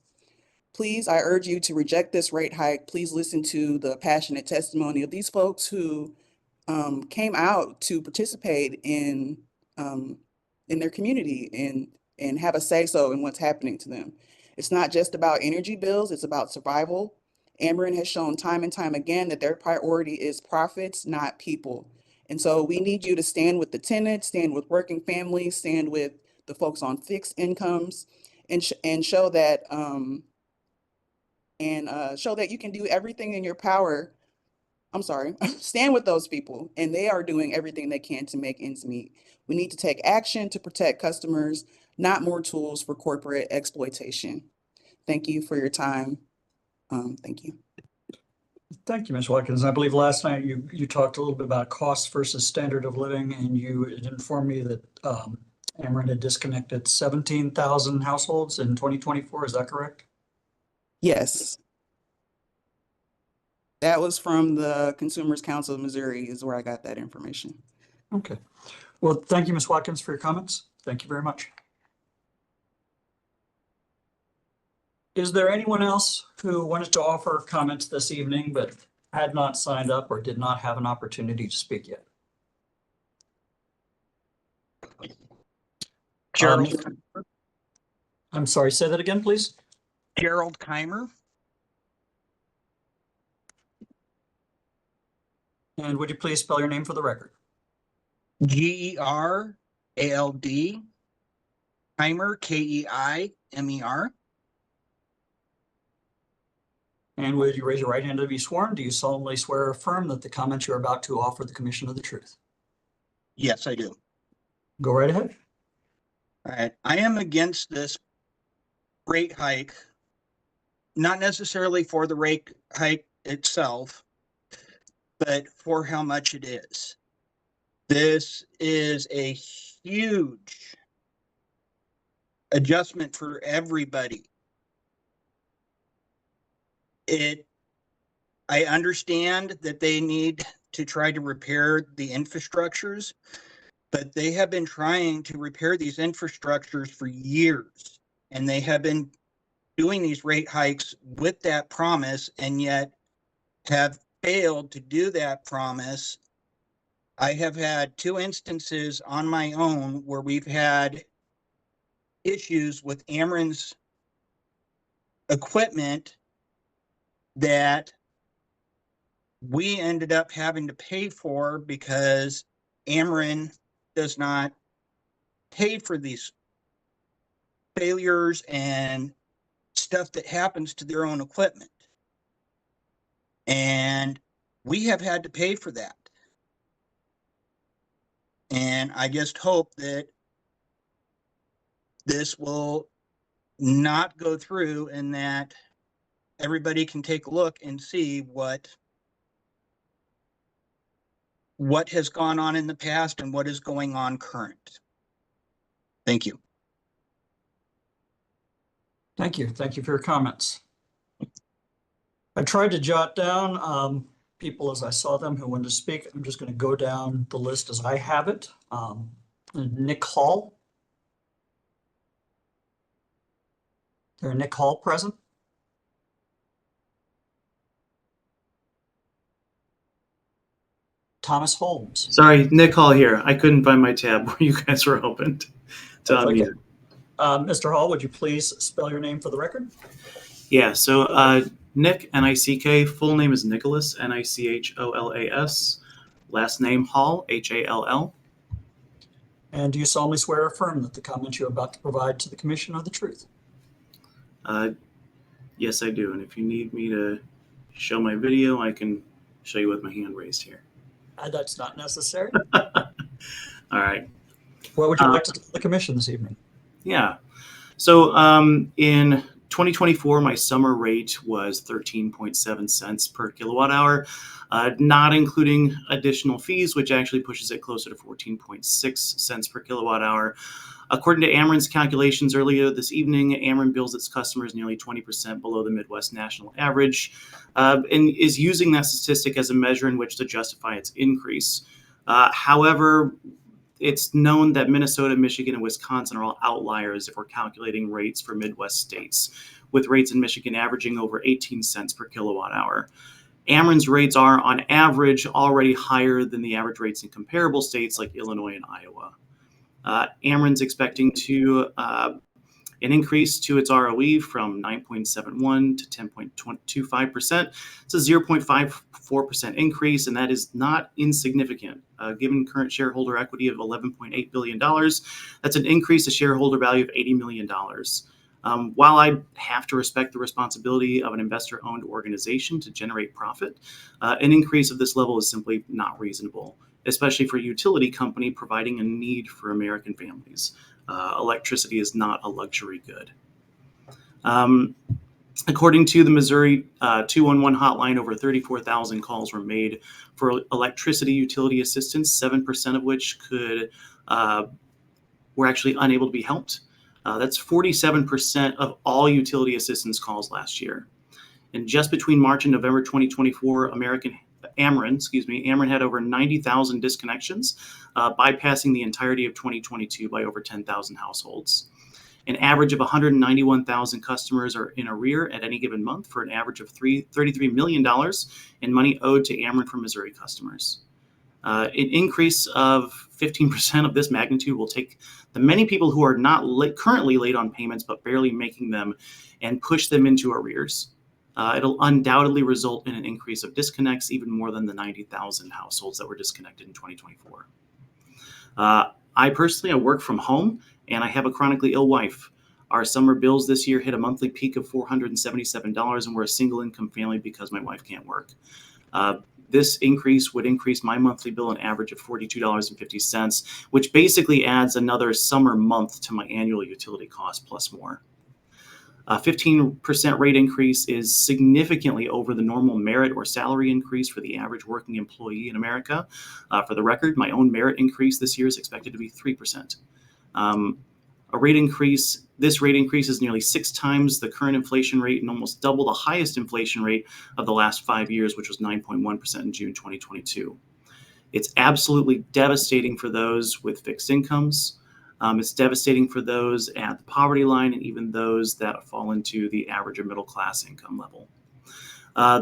Please, I urge you to reject this rate hike. Please listen to the passionate testimony of these folks who came out to participate in their community and have a say-so in what's happening to them. It's not just about energy bills, it's about survival. Ameren has shown time and time again that their priority is profits, not people. And so we need you to stand with the tenants, stand with working families, stand with the folks on fixed incomes, and show that show that you can do everything in your power. I'm sorry, stand with those people, and they are doing everything they can to make ends meet. We need to take action to protect customers, not more tools for corporate exploitation. Thank you for your time. Thank you. Thank you, Ms. Watkins. I believe last night you talked a little bit about cost versus standard of living, and you informed me that Ameren had disconnected 17,000 households in 2024. Is that correct? Yes. That was from the Consumers Council of Missouri is where I got that information. Okay. Well, thank you, Ms. Watkins, for your comments. Thank you very much. Is there anyone else who wanted to offer comments this evening but had not signed up or did not have an opportunity to speak yet? Gerald, I'm sorry, say that again, please. Gerald Keimer. And would you please spell your name for the record? Gerald Keimer, Keimer. And would you raise your right hand to be sworn? Do you solemnly swear or affirm that the comments you're about to offer the commission are the truth? Yes, I do. Go right ahead. All right. I am against this rate hike, not necessarily for the rate hike itself, but for how much it is. This is a huge adjustment for everybody. I understand that they need to try to repair the infrastructures, but they have been trying to repair these infrastructures for years, and they have been doing these rate hikes with that promise, and yet have failed to do that promise. I have had 2 instances on my own where we've had issues with Ameren's equipment that we ended up having to pay for because Ameren does not pay for these failures and stuff that happens to their own equipment. And we have had to pay for that. And I just hope that this will not go through and that everybody can take a look and see what has gone on in the past and what is going on current. Thank you. Thank you. Thank you for your comments. I tried to jot down people as I saw them who wanted to speak. I'm just going to go down the list as I have it. Nick Hall. Is there a Nick Hall present? Thomas Holmes. Sorry, Nick Hall here. I couldn't find my tab where you guys were open to unmute. Okay. Mr. Hall, would you please spell your name for the record? Yeah, so Nick, N-I-C-K, full name is Nicholas, N-I-C-H-O-L-A-S. Last name Hall, H-A-L-L. And do you solemnly swear or affirm that the comments you're about to provide to the commission are the truth? Yes, I do. And if you need me to show my video, I can show you with my hand raised here. That's not necessary. All right. What would you like to tell the commission this evening? Yeah. So in 2024, my summer rate was 13.7 cents per kilowatt hour, not including additional fees, which actually pushes it closer to 14.6 cents per kilowatt hour. According to Ameren's calculations earlier this evening, Ameren bills its customers nearly 20% below the Midwest national average, and is using that statistic as a measure in which to justify its increase. However, it's known that Minnesota, Michigan, and Wisconsin are all outliers if we're calculating rates for Midwest states, with rates in Michigan averaging over 18 cents per kilowatt hour. Ameren's rates are, on average, already higher than the average rates in comparable states like Illinois and Iowa. Ameren's expecting to an increase to its ROE from 9.71 to 10.25%. It's a 0.54% increase, and that is not insignificant. Given current shareholder equity of $11.8 billion, that's an increase to shareholder value of $80 million. While I have to respect the responsibility of an investor-owned organization to generate profit, an increase of this level is simply not reasonable, especially for a utility company providing a need for American families. Electricity is not a luxury good. According to the Missouri 211 hotline, over 34,000 calls were made for electricity utility assistance, 7% of which were actually unable to be helped. That's 47% of all utility assistance calls last year. And just between March and November 2024, Ameren had over 90,000 disconnections, bypassing the entirety of 2022 by over 10,000 households. An average of 191,000 customers are in arrear at any given month, for an average of $33 million in money owed to Ameren from Missouri customers. An increase of 15% of this magnitude will take the many people who are not currently late on payments but barely making them and push them into arrears. It'll undoubtedly result in an increase of disconnects, even more than the 90,000 households that were disconnected in 2024. I personally work from home, and I have a chronically ill wife. Our summer bills this year hit a monthly peak of $477, and we're a single income family because my wife can't work. This increase would increase my monthly bill an average of $42.50, which basically adds another summer month to my annual utility cost plus more. A 15% rate increase is significantly over the normal merit or salary increase for the average working employee in America. For the record, my own merit increase this year is expected to be 3%. This rate increase is nearly 6 times the current inflation rate and almost double the highest inflation rate of the last 5 years, which was 9.1% in June 2022. It's absolutely devastating for those with fixed incomes. It's devastating for those at the poverty line and even those that fall into the average or middle class income level.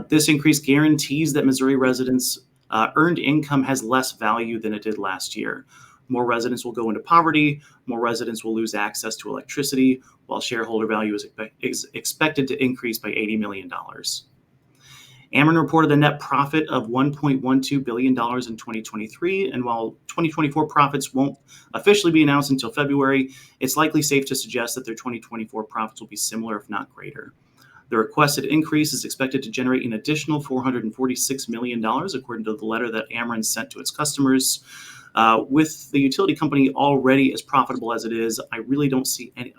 This increase guarantees that Missouri residents' earned income has less value than it did last year. More residents will go into poverty, more residents will lose access to electricity, while shareholder value is expected to increase by $80 million. Ameren reported a net profit of $1.12 billion in 2023, and while 2024 profits won't officially be announced until February, it's likely safe to suggest that their 2024 profits will be similar, if not greater. The requested increase is expected to generate an additional $446 million, according to the letter that Ameren sent to its customers. With the utility company already as profitable as it is, I really don't see any.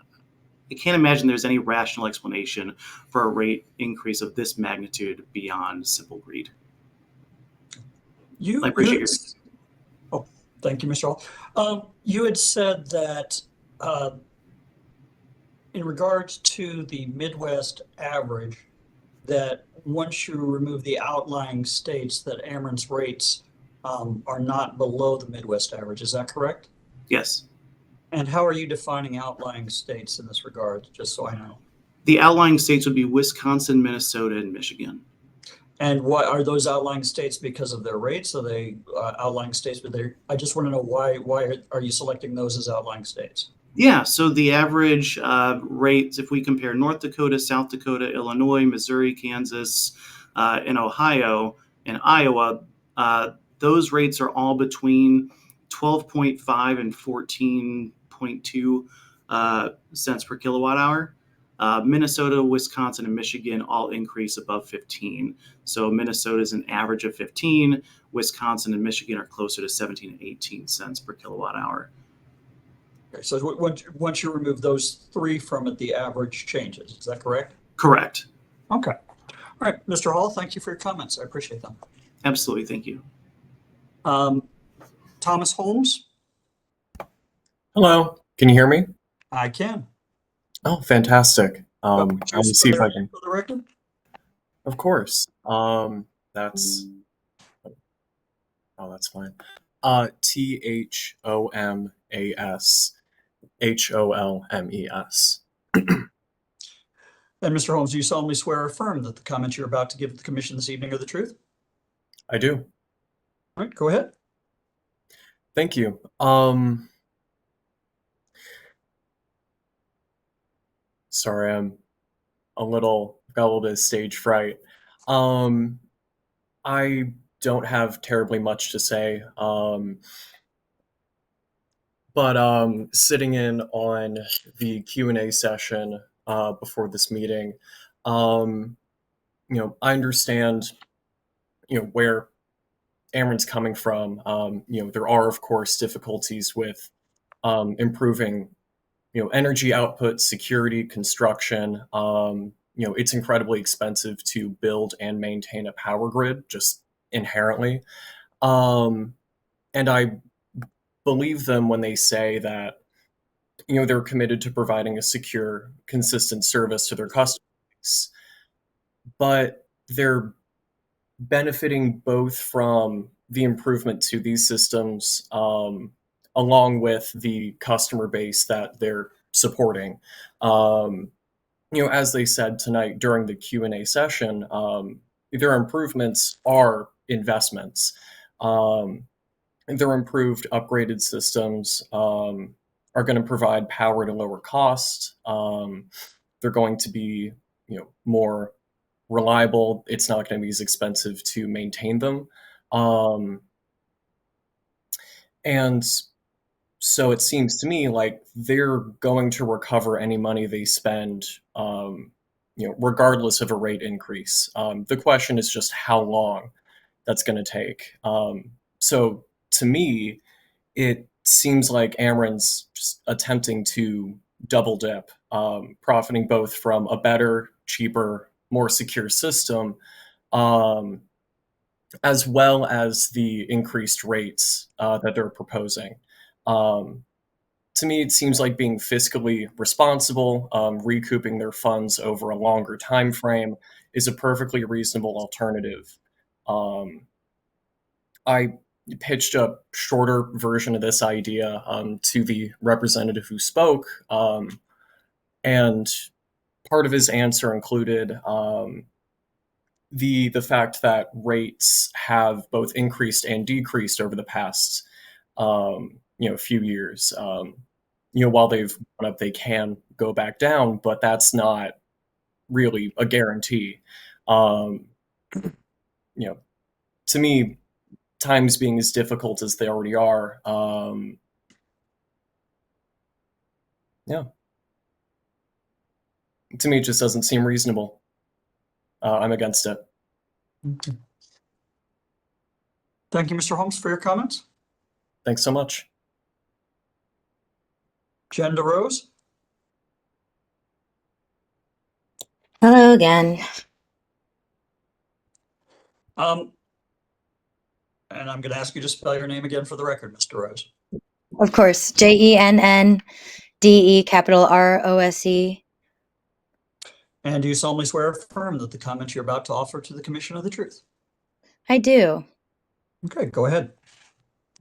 I can't imagine there's any rational explanation for a rate increase of this magnitude beyond simple greed. I appreciate your. Oh, thank you, Mr. Hall. You had said that in regards to the Midwest average, that once you remove the outlying states, that Ameren's rates are not below the Midwest average. Is that correct? Yes. And how are you defining outlying states in this regard, just so I know? The outlying states would be Wisconsin, Minnesota, and Michigan. And what are those outlying states because of their rates? Are they outlying states? But I just want to know why are you selecting those as outlying states? Yeah, so the average rates, if we compare North Dakota, South Dakota, Illinois, Missouri, Kansas, and Ohio, and Iowa, those rates are all between 12.5 and 14.2 cents per kilowatt hour. Minnesota, Wisconsin, and Michigan all increase above 15. So Minnesota is an average of 15. Wisconsin and Michigan are closer to 17 and 18 cents per kilowatt hour. Okay, so once you remove those three from it, the average changes. Is that correct? Correct. Okay. All right, Mr. Hall, thank you for your comments. I appreciate them. Absolutely. Thank you. Thomas Holmes? Hello. Can you hear me? I can. Oh, fantastic. I'll see if I can. For the record? Of course. That's fine. THOMASHOLMES. And Mr. Holmes, do you solemnly swear or affirm that the comments you're about to give to the commission this evening are the truth? I do. All right, go ahead. Thank you. Sorry, I'm got a little bit of stage fright. I don't have terribly much to say. But sitting in on the Q&A session before this meeting, I understand, where Ameren's coming from. There are, of course, difficulties with improving, energy output, security, construction. It's incredibly expensive to build and maintain a power grid, just inherently. And I believe them when they say that, they're committed to providing a secure, consistent service to their customers. But they're benefiting both from the improvement to these systems along with the customer base that they're supporting. As they said tonight during the Q&A session, their improvements are investments. Their improved, upgraded systems are going to provide power to lower cost. They're going to be, more reliable. It's not going to be as expensive to maintain them. And so it seems to me like they're going to recover any money they spend, regardless of a rate increase. The question is just how long that's going to take. So to me, it seems like Ameren's just attempting to double dip, profiting both from a better, cheaper, more secure system, as well as the increased rates that they're proposing. To me, it seems like being fiscally responsible, recouping their funds over a longer time frame is a perfectly reasonable alternative. I pitched a shorter version of this idea to the representative who spoke, and part of his answer included the fact that rates have both increased and decreased over the past few years. While they've gone up, they can go back down, but that's not really a guarantee. To me, times being as difficult as they already are, to me, it just doesn't seem reasonable. I'm against it. Okay. Thank you, Mr. Holmes, for your comments. Thanks so much. Jen DeRose. Hello again. And I'm going to ask you to spell your name again for the record, Mr. Rose. Of course, JENNDE, capital ROSE. And do you solemnly swear or affirm that the comments you're about to offer to the commission are the truth? I do. Okay, go ahead.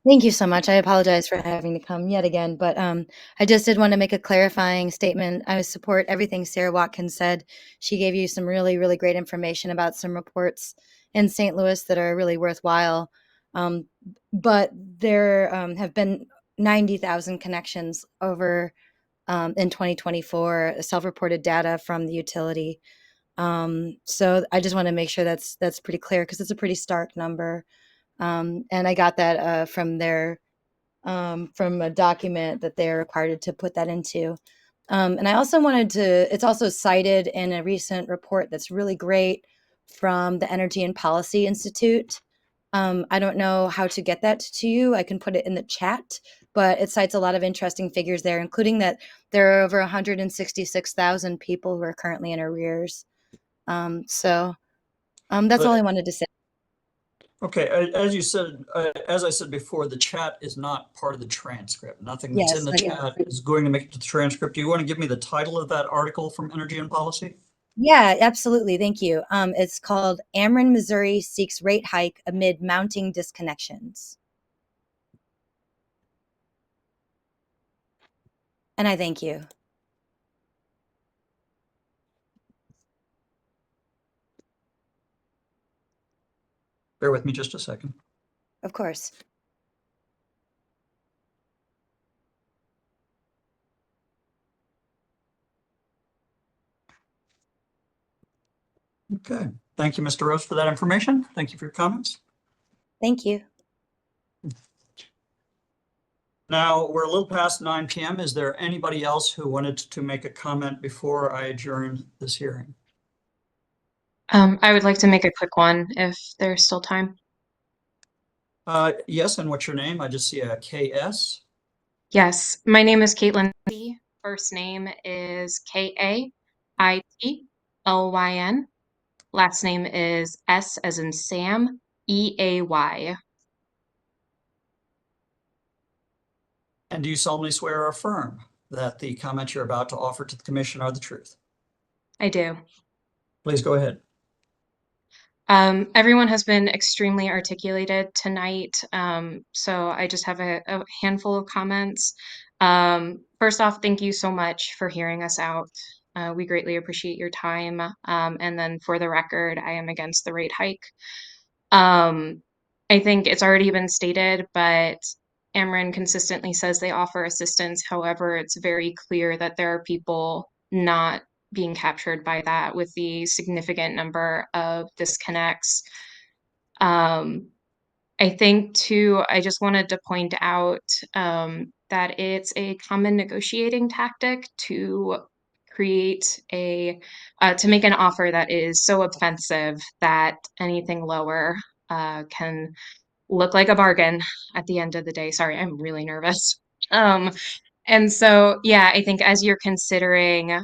Thank you so much. I apologize for having to come yet again, but I just did want to make a clarifying statement. I support everything Sarah Watkins said. She gave you some really, really great information about some reports in St. Louis that are really worthwhile. But there have been 90,000 connections over in 2024, self-reported data from the utility. So I just want to make sure that's pretty clear because it's a pretty stark number. And I got that from a document that they're required to put that into. And I also it's also cited in a recent report that's really great from the Energy and Policy Institute. I don't know how to get that to you. I can put it in the chat, but it cites a lot of interesting figures there, including that there are over 166,000 people who are currently in arrears. So that's all I wanted to say. Okay, as you said, as I said before, the chat is not part of the transcript. Nothing that's in the chat is going to make it to the transcript. Do you want to give me the title of that article from Energy and Policy? Yeah, absolutely. Thank you. It's called Ameren, Missouri Seeks Rate Hike Amid Mounting Disconnections. And I thank you. Bear with me just a second. Of course. Okay. Thank you, Mr. Rose, for that information. Thank you for your comments. Thank you. Now, we're a little past 9 p.m. Is there anybody else who wanted to make a comment before I adjourn this hearing? I would like to make a quick one if there's still time. Yes, and what's your name? I just see a KS. Yes, my name is Caitlin. First name is Kaitlyn. Last name is S as in Sam, EAY. And do you solemnly swear or affirm that the comments you're about to offer to the commission are the truth? I do. Please go ahead. Everyone has been extremely articulated tonight, so I just have a handful of comments. First off, thank you so much for hearing us out. We greatly appreciate your time. And then for the record, I am against the rate hike. I think it's already been stated, but Ameren consistently says they offer assistance. However, it's very clear that there are people not being captured by that with the significant number of disconnects. I think too, I just wanted to point out that it's a common negotiating tactic to create to make an offer that is so offensive that anything lower can look like a bargain at the end of the day. Sorry, I'm really nervous. And so, yeah, I think as you're considering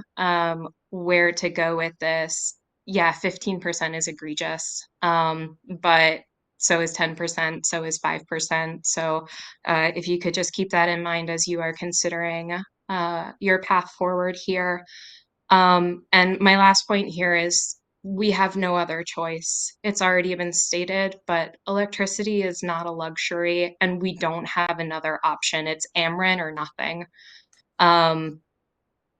where to go with this, yeah, 15% is egregious. But so is 10%, so is 5%. So if you could just keep that in mind as you are considering your path forward here. And my last point here is we have no other choice. It's already been stated, but electricity is not a luxury and we don't have another option. It's Ameren or nothing.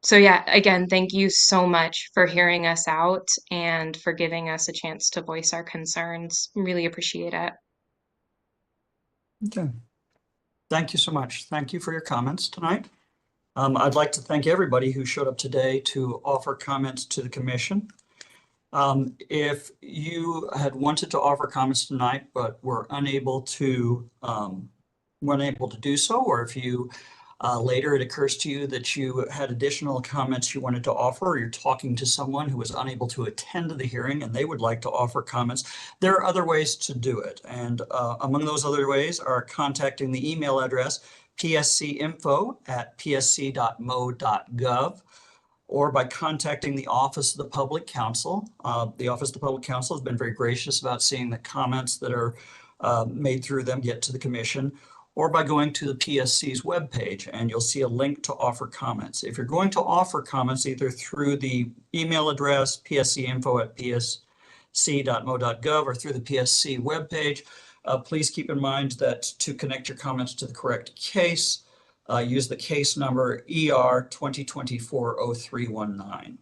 So yeah, again, thank you so much for hearing us out and for giving us a chance to voice our concerns. Really appreciate it. Okay. Thank you so much. Thank you for your comments tonight. I'd like to thank everybody who showed up today to offer comments to the commission. If you had wanted to offer comments tonight, but were unable to do so, or if you later it occurs to you that you had additional comments you wanted to offer, or you're talking to someone who was unable to attend the hearing and they would like to offer comments, there are other ways to do it. And among those other ways are contacting the email address pscinfo@psc.mo.gov, or by contacting the Office of the Public Counsel. The Office of the Public Counsel has been very gracious about seeing the comments that are made through them get to the commission, or by going to the PSC's webpage, and you'll see a link to offer comments. If you're going to offer comments either through the email address pscinfo@psc.mo.gov or through the PSC webpage, please keep in mind that to connect your comments to the correct case, use the case number ER-2024-0319.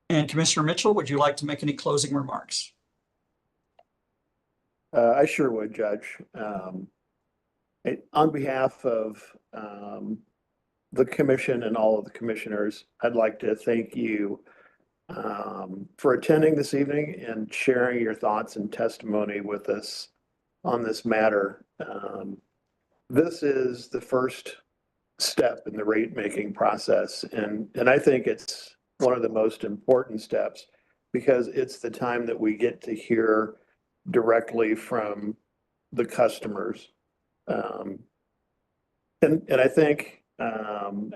And Commissioner Mitchell, would you like to make any closing remarks? I sure would, Judge. On behalf of the commission and all of the commissioners, I'd like to thank you for attending this evening and sharing your thoughts and testimony with us on this matter. This is the first step in the rate making process, and I think it's one of the most important steps because it's the time that we get to hear directly from the customers. And I think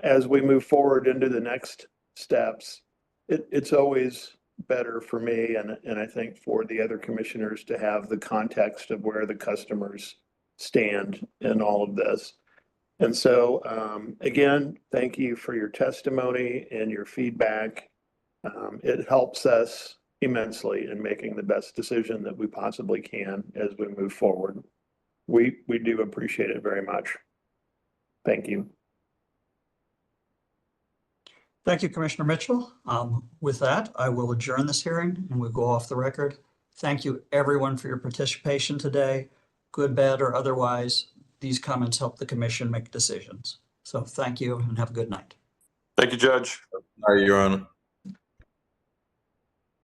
as we move forward into the next steps, it's always better for me and I think for the other commissioners to have the context of where the customers stand in all of this. And so again, thank you for your testimony and your feedback. It helps us immensely in making the best decision that we possibly can as we move forward. We do appreciate it very much. Thank you. Thank you, Commissioner Mitchell. With that, I will adjourn this hearing and we'll go off the record. Thank you everyone for your participation today, good, bad, or otherwise. These comments help the commission make decisions. So thank you and have a good night. Thank you, Judge. All right, Your Honor.